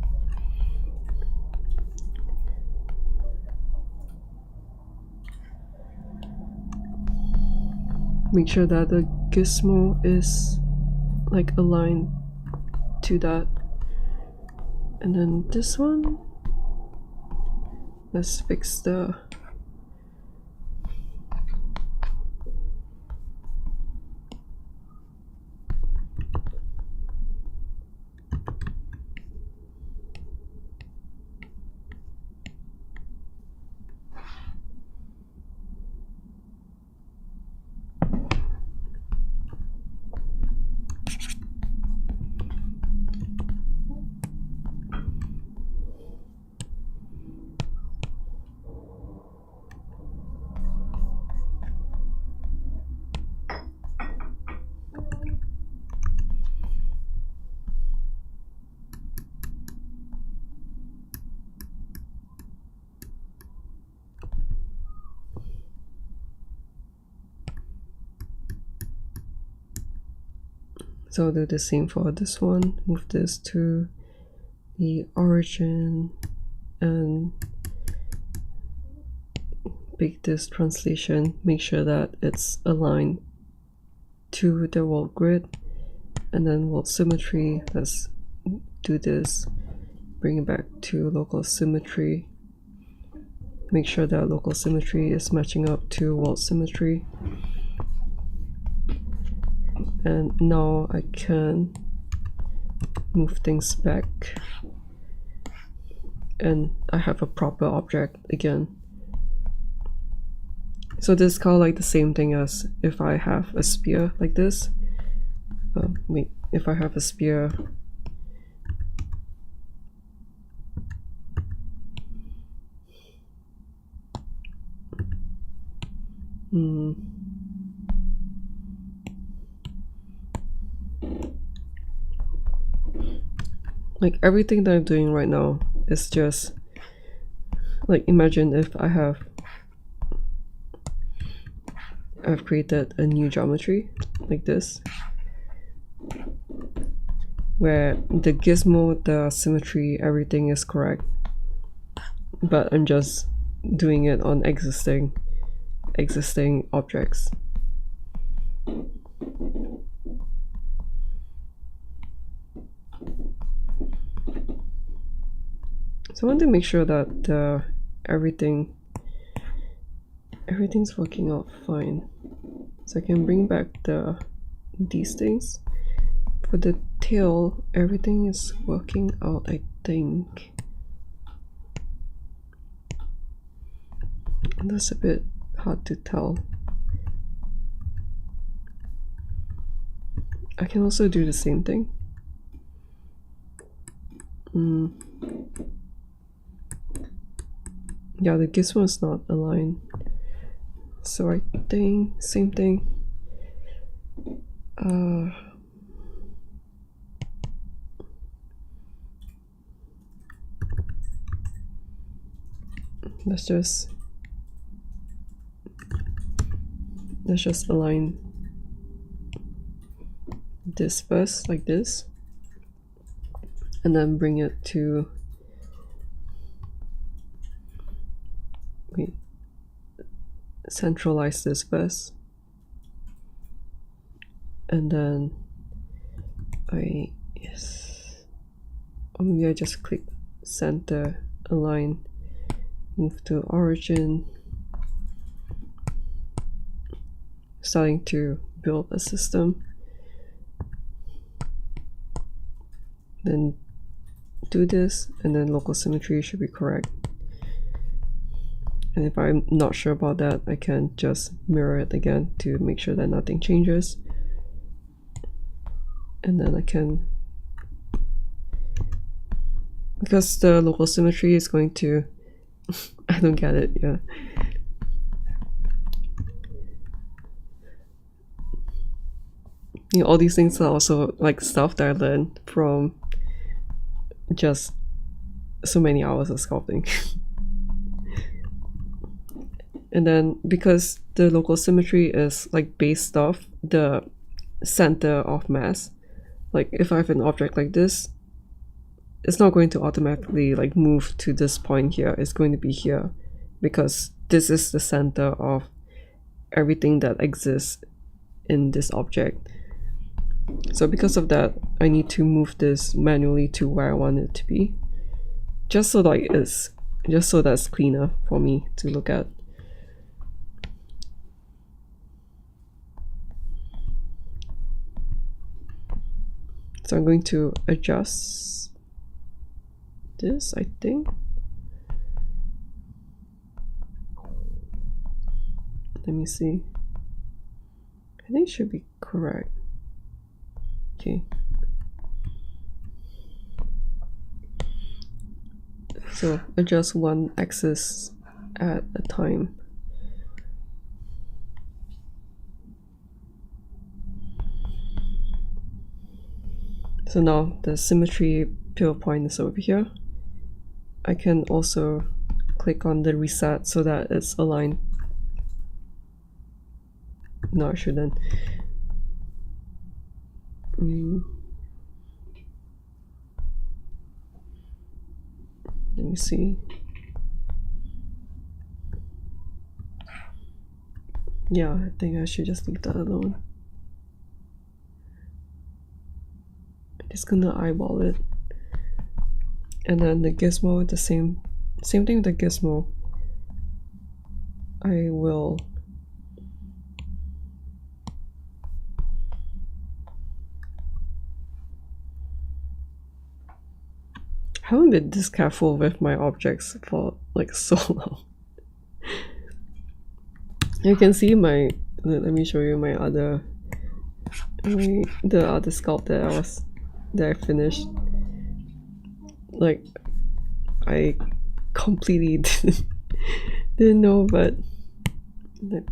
Make sure that the gizmo is like aligned to that. And then this one, let's fix the so I'll do the same for this one. Move this to the origin and pick this translation. Make sure that it's aligned to the world grid, and then world symmetry. Let's do this. Bring it back to local symmetry. Make sure that local symmetry is matching up to world symmetry. And now I can move things back, and I have a proper object again. So this is kind of like the same thing as if I have a spear like this. Wait, if I have a spear, like everything that I'm doing right now is just like, imagine if I've created a new geometry like this, where the gizmo, the symmetry, everything is correct, but I'm just doing it on existing objects. So I want to make sure that everything's working out fine. So I can bring back these things. For the tail, everything is working out, I think. And that's a bit hard to tell. I can also do the same thing. Yeah, the gizmo is not aligned. So I think same thing. Let's just align this first, like this, and then bring it to centralize this first, and then maybe I just click center, align, move to origin, starting to build a system, then do this, and then local symmetry should be correct. And if I'm not sure about that, I can just mirror it again to make sure that nothing changes. And then I can, because the local symmetry is going to, I don't get it, yeah. You know, all these things are also like stuff that I learned from just so many hours of sculpting. And then because the local symmetry is like based off the center of mass, like if I have an object like this, it's not going to automatically like move to this point here. It's going to be here because this is the center of everything that exists in this object. So because of that, I need to move this manually to where I want it to be, just so that's cleaner for me to look at. So I'm going to adjust this, I think. Let me see. I think it should be correct. Okay. So adjust one axis at a time. So now the symmetry pivot point is over here. I can also click on the reset so that it's aligned. No, I shouldn't. Let me see. Yeah, I think I should just leave that alone. I'm just gonna eyeball it. And then the gizmo, the same thing with the gizmo. I will I haven't been this careful with my objects for like so long. You can see my, let me show you my other, the other sculpt that I finished. Like, I completely didn't know, but you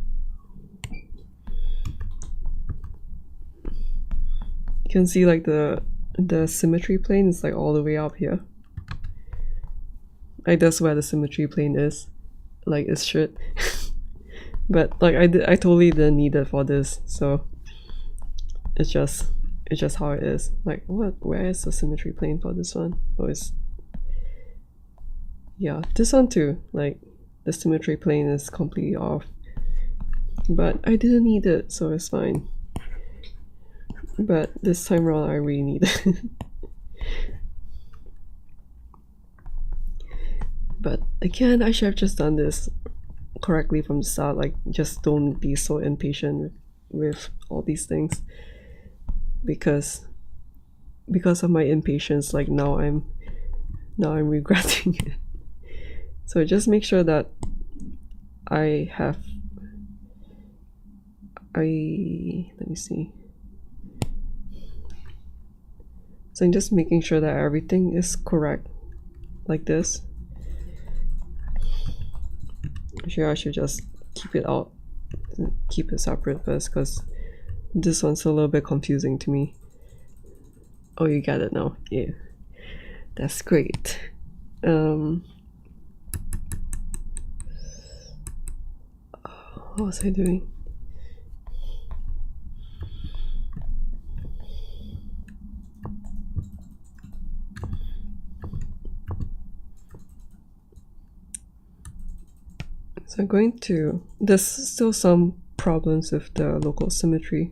can see like the symmetry plane is like all the way up here. Like that's where the symmetry plane is. Like it should. But like I totally didn't need it for this, so it's just it's just how it is. Like, where is the symmetry plane for this one? Oh, it's, yeah, this one too. Like, the symmetry plane is completely off, but I didn't need it, so it's fine. But this time around I really need it. But again, I should have just done this correctly from the start. Like, just don't be so impatient with all these things, because of my impatience, like now I'm regretting it. So just make sure that let me see. So I'm just making sure that everything is correct, like this. Actually, I should just keep it out, keep it separate first, because this one's a little bit confusing to me. Oh, you get it now. Yeah, that's great. What was I doing? So I'm going to, there's still some problems with the local symmetry,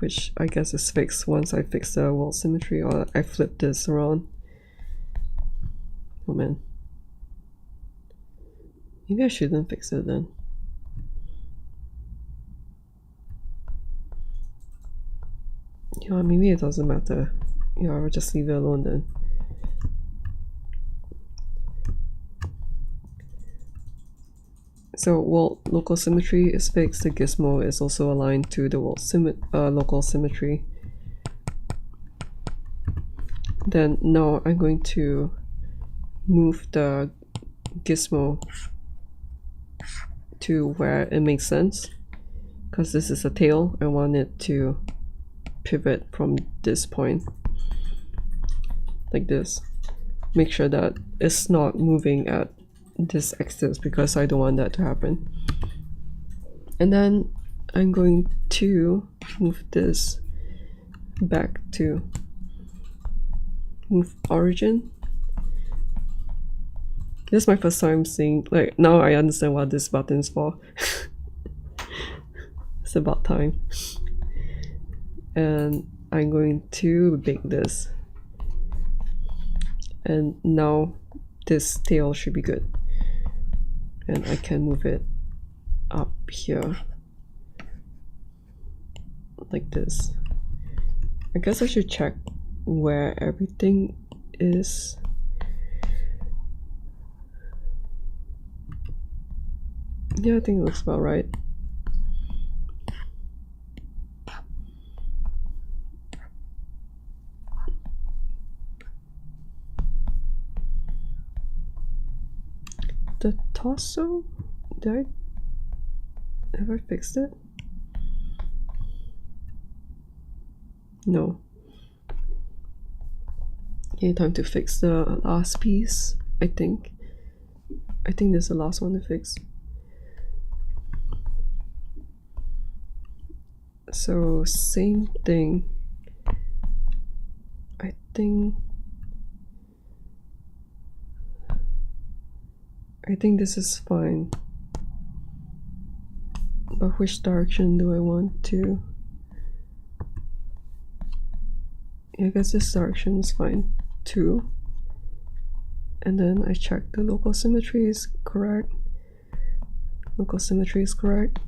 which I guess is fixed once I fix the wall symmetry, or I flip this around. Oh man. Maybe I shouldn't fix it then. Yeah, maybe it doesn't matter. Yeah, I'll just leave it alone then. So wall local symmetry is fixed. The gizmo is also aligned to the wall local symmetry. Then now I'm going to move the gizmo to where it makes sense, because this is a tail. I want it to pivot from this point, like this. Make sure that it's not moving at this axis, because I don't want that to happen. And then I'm going to move this back to move origin. This is my first time seeing, like, now I understand what this button is for. It's about time. And I'm going to bake this, and now this tail should be good, and I can move it up here like this. I guess I should check where everything is. Yeah, I think it looks about right. The torso, have I fixed it? No. Okay, time to fix the last piece, I think. I think this is the last one to fix. So same thing. I think this is fine. But which direction do I want to? I guess this direction is fine too. And then I check the local symmetry is correct. Local symmetry is correct.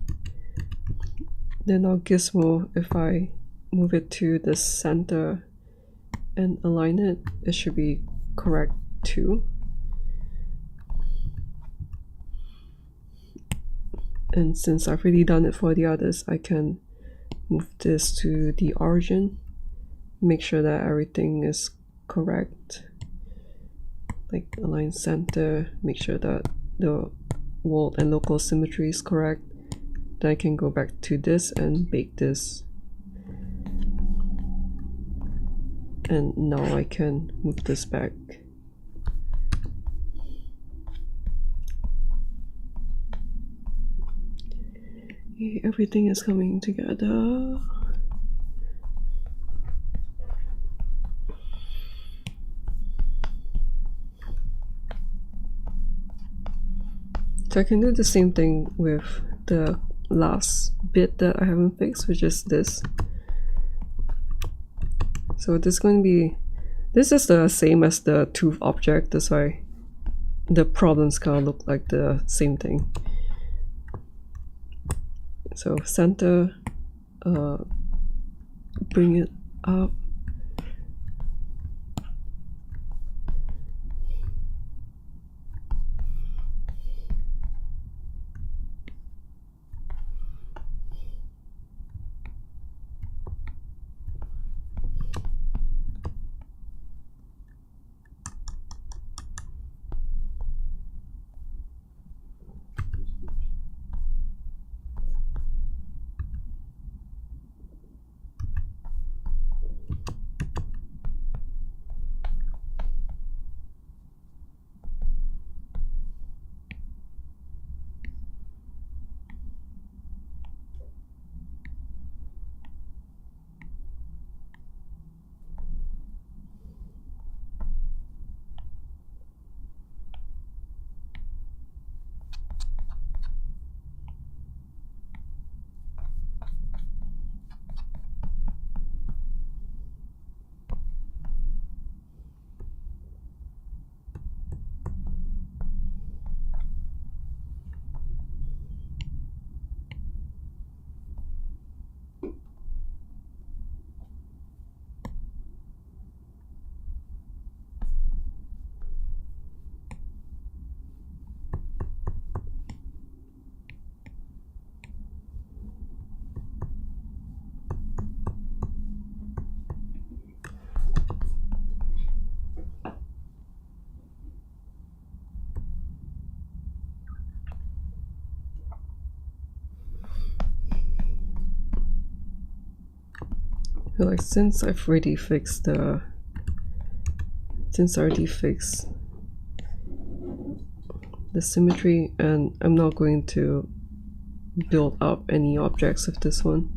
Then our gizmo, if I move it to the center and align it, it should be correct too. And since I've already done it for the others, I can move this to the origin, make sure that everything is correct, like align center, make sure that the wall and local symmetry is correct. Then I can go back to this and bake this. And now I can move this back. Everything is coming together. So I can do the same thing with the last bit that I haven't fixed, which is this. So this is going to be, this is the same as the tooth object, that's why the problems kind of look like the same thing. So center, bring it up. Like since I've already fixed the, since I already fixed the symmetry, and I'm not going to build up any objects with this one,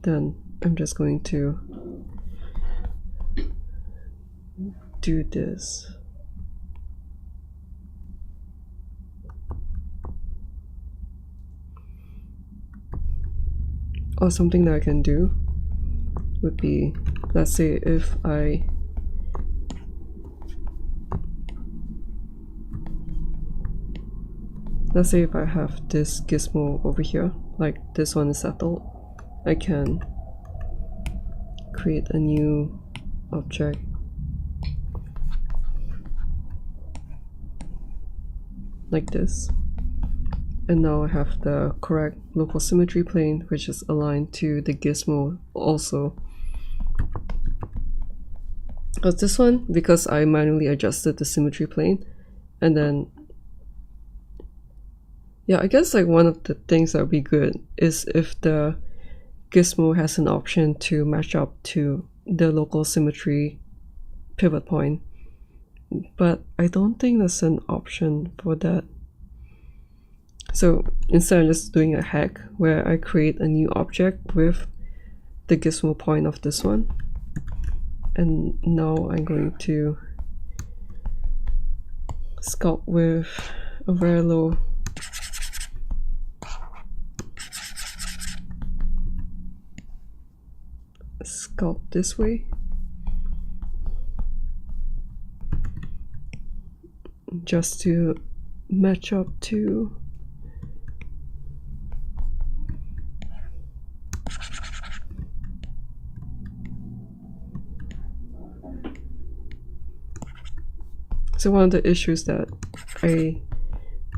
then I'm just going to do this. Or something that I can do would be, let's say if I have this gizmo over here, like this one is settled, I can create a new object like this, and now I have the correct local symmetry plane, which is aligned to the gizmo also. Because this one, because I manually adjusted the symmetry plane, and then yeah, I guess like one of the things that would be good is if the gizmo has an option to match up to the local symmetry pivot point, but I don't think there's an option for that. So instead I'm just doing a hack where I create a new object with the gizmo point of this one, and now I'm going to sculpt with a very low sculpt this way, just to match up to so one of the issues that I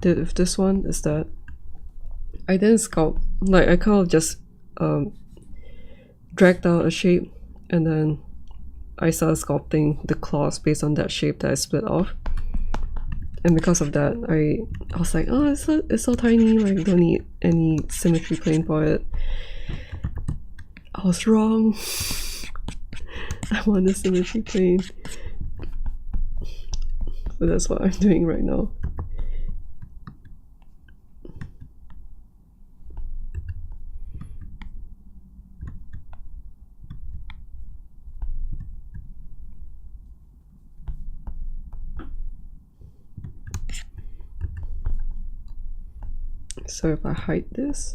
did with this one is that I didn't sculpt, like I kind of just dragged out a shape and then I started sculpting the claws based on that shape that I split off, and because of that I was like, oh, it's so tiny, like don't need any symmetry plane for it. I was wrong. I want a symmetry plane. So that's what I'm doing right now. So if I hide this,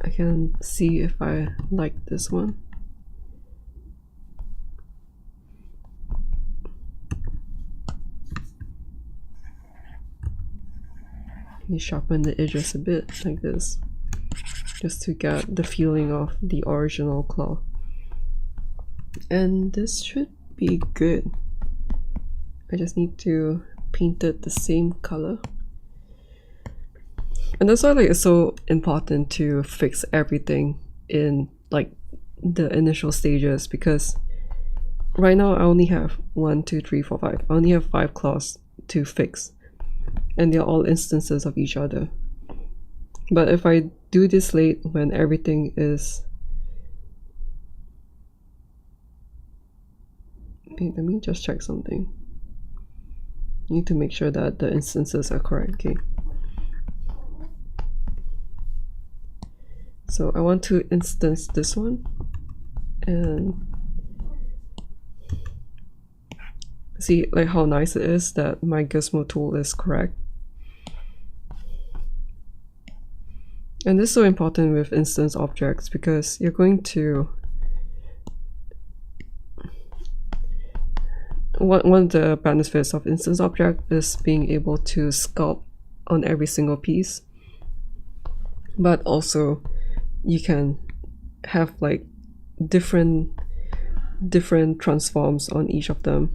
I can see if I like this one. You sharpen the edges a bit like this, just to get the feeling of the original claw. And this should be good. I just need to paint it the same color. And that's why like it's so important to fix everything in like the initial stages, because right now I only have 1, 2, 3, 4, 5. I only have 5 claws to fix, and they're all instances of each other. But if I do this late when everything is... Okay, let me just check something. I need to make sure that the instances are correct. Okay. So I want to instance this one and see like how nice it is that my gizmo tool is correct. And this is so important with instance objects, because you're going to... One of the benefits of instance object is being able to sculpt on every single piece, but also you can have like different transforms on each of them.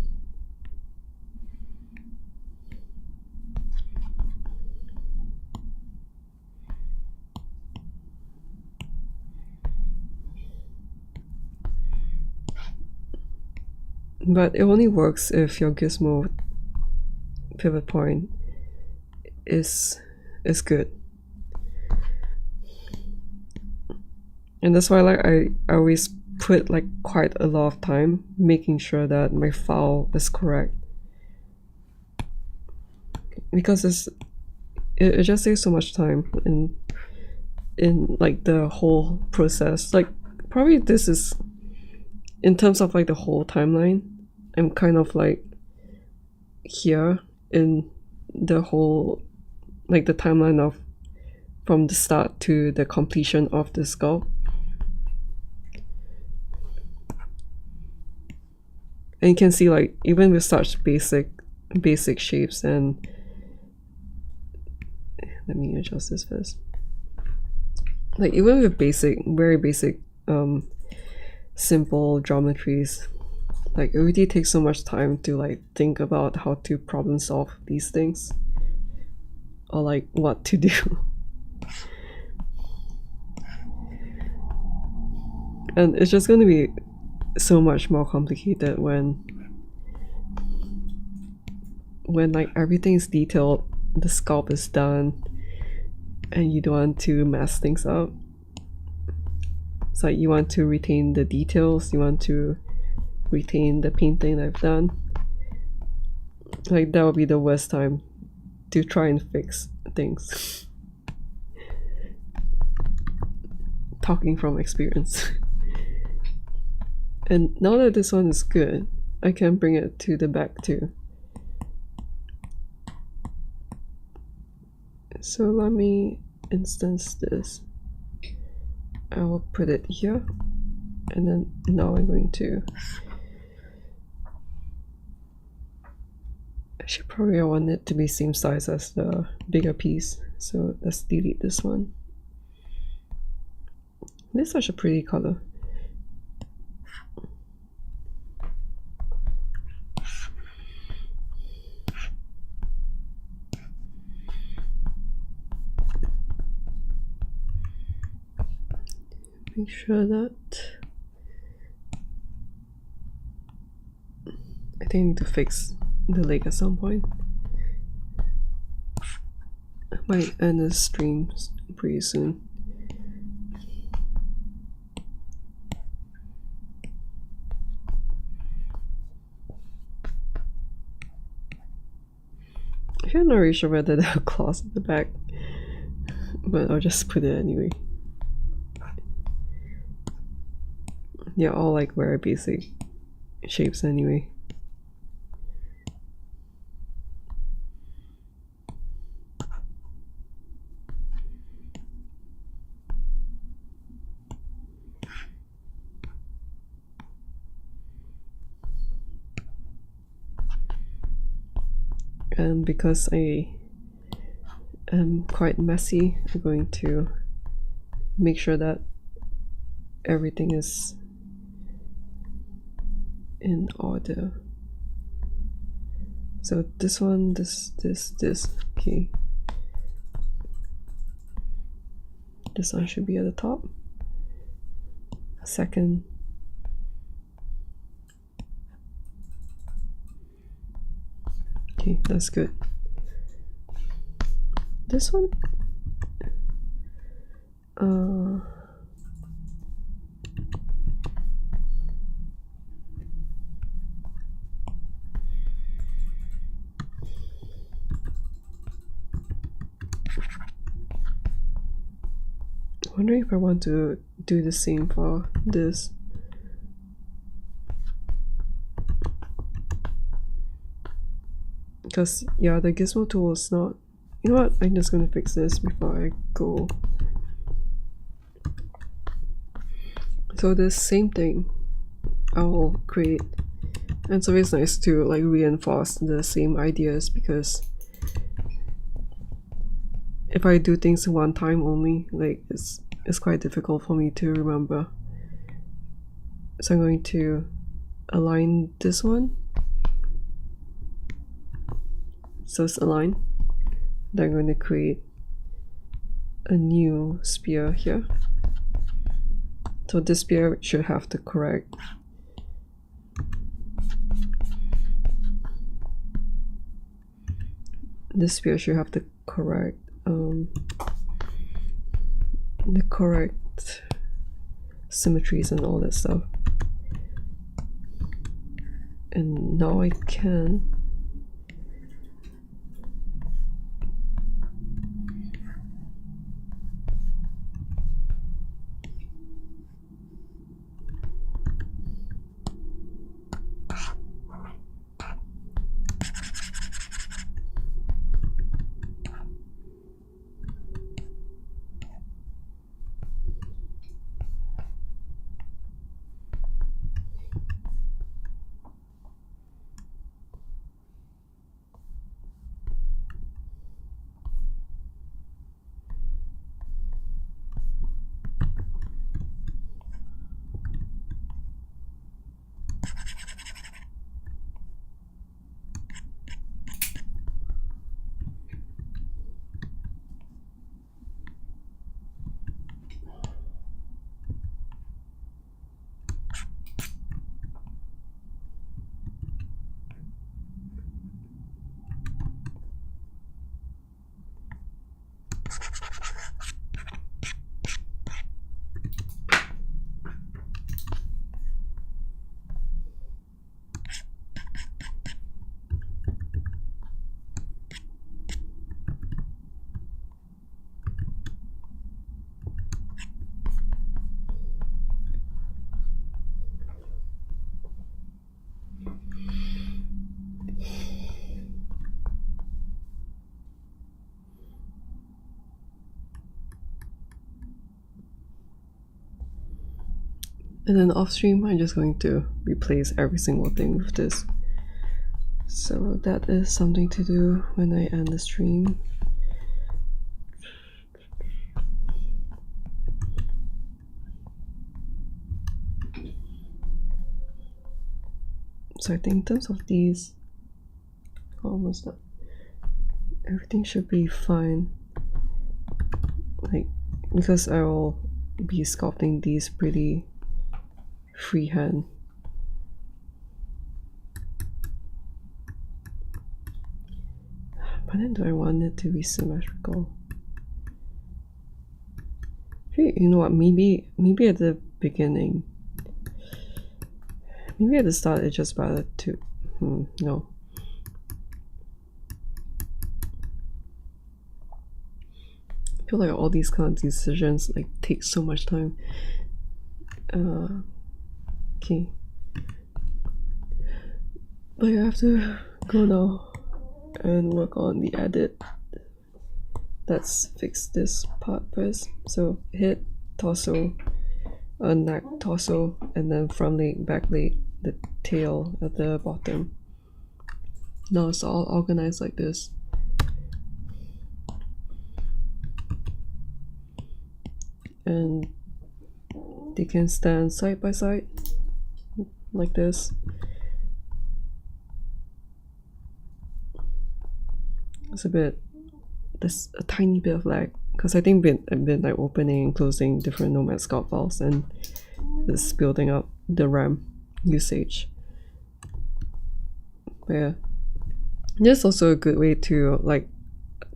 But it only works if your gizmo pivot point is good. And that's why like I always put like quite a lot of time making sure that my file is correct, because it just saves so much time in like the whole process. Like probably this is, in terms of like the whole timeline, I'm kind of like here in the whole, like the timeline of from the start to the completion of the sculpt. And you can see like even with such basic shapes, and let me adjust this first. Like even with very basic simple geometries, like it really takes so much time to like think about how to problem solve these things, or like what to do. And it's just going to be so much more complicated when like everything is detailed, the sculpt is done, and you don't want to mess things up. It's like you want to retain the details, you want to retain the painting I've done. Like that would be the worst time to try and fix things. Talking from experience. And now that this one is good, I can bring it to the back too. So let me instance this. I will put it here, and then now I'm going to... Actually, probably I want it to be same size as the bigger piece, so let's delete this one. This is such a pretty color. Make sure that... I think I need to fix the leg at some point. I might end the stream pretty soon. I'm not really sure whether there are claws at the back, but I'll just put it anyway. Yeah, all like very basic shapes anyway. and because I am quite messy, I'm going to make sure that everything is in order. So this one, this, okay. This one should be at the top. Second. Okay, that's good. This one, I'm wondering if I want to do the same for this. Because, yeah, the gizmo tool is not... You know what? I'm just going to fix this before I go. So the same thing I'll create. And it's always nice to like reinforce the same ideas, because if I do things one time only, like it's quite difficult for me to remember. So I'm going to align this one. So it's aligned. Then I'm going to create a new sphere here. So this sphere should have the correct the correct symmetries and all that stuff. And now I can and then off stream, I'm just going to replace every single thing with this. So that is something to do when I end the stream. So I think in terms of these, almost done. Everything should be fine. Like, because I will be sculpting these pretty freehand. But then do I want it to be symmetrical? Hey, you know what, maybe at the beginning, maybe at the start it's just better to no. I feel like all these kind of decisions like take so much time. Okay, but I have to go now and work on the edit. Let's fix this part first. So head, torso, neck, torso, and then front leg, back leg, the tail at the bottom. Now it's all organized like this. And they can stand side by side like this. It's there's a tiny bit of lag because I think I've been like opening and closing different Nomad Sculpt files, and it's building up the RAM usage. But yeah, there's also a good way to like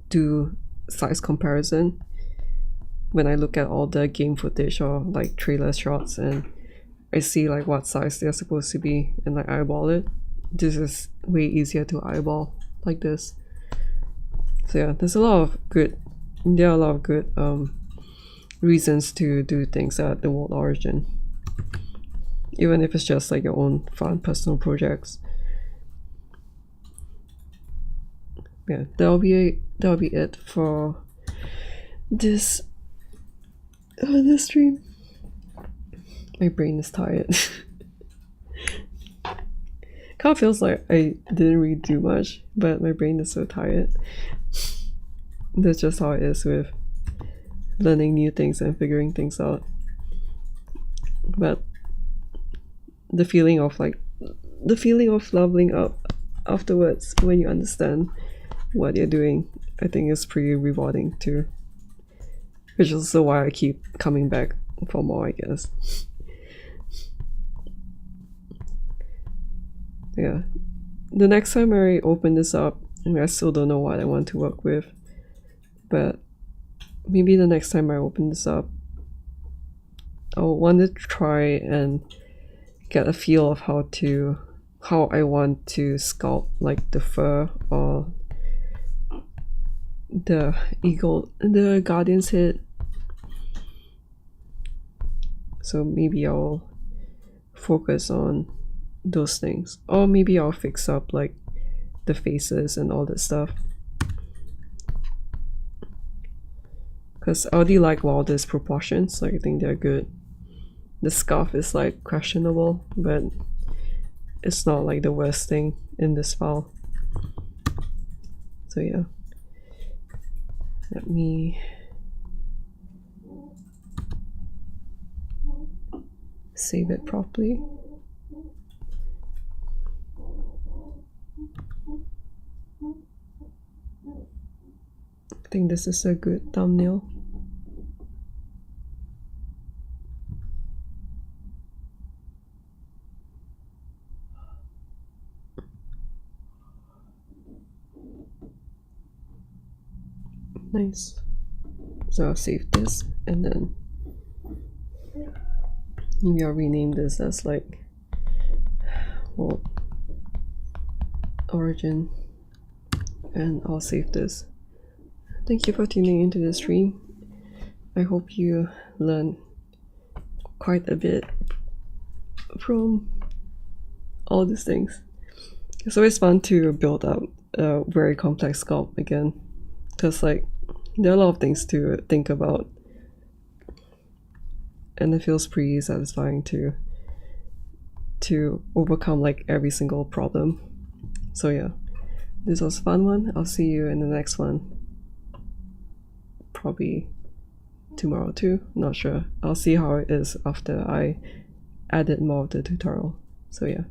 do size comparison. When I look at all the game footage or like trailer shots and I see like what size they're supposed to be and like eyeball it, this is way easier to eyeball like this. So yeah, there are a lot of good reasons to do things at the world origin, even if it's just like your own fun personal projects. Yeah, that'll be it for this stream. My brain is tired. Kind of feels like I didn't really do much, but my brain is so tired. That's just how it is with learning new things and figuring things out. But the feeling of leveling up afterwards when you understand what you're doing, I think is pretty rewarding too. Which is also why I keep coming back for more, I guess. Yeah. The next time I open this up, I still don't know what I want to work with. But maybe the next time I open this up, I'll want to try and get a feel of how I want to sculpt like the fur or the guardian's head. So maybe I'll focus on those things, or maybe I'll fix up like the faces and all that stuff, because I already like Wilder's proportions, so I think they're good. The scarf is like questionable, but it's not like the worst thing in this file. So yeah, let me save it properly. I think this is a good thumbnail. Nice. So I'll save this and then maybe I'll rename this as like world origin, and I'll save this. Thank you for tuning into the stream. I hope you learned quite a bit from all these things. It's always fun to build up a very complex sculpt again, because like there are a lot of things to think about, and it feels pretty satisfying to overcome like every single problem. So yeah, this was a fun one. I'll see you in the next one. Probably tomorrow too, not sure. I'll see how it is after I added more of the tutorial. So yeah,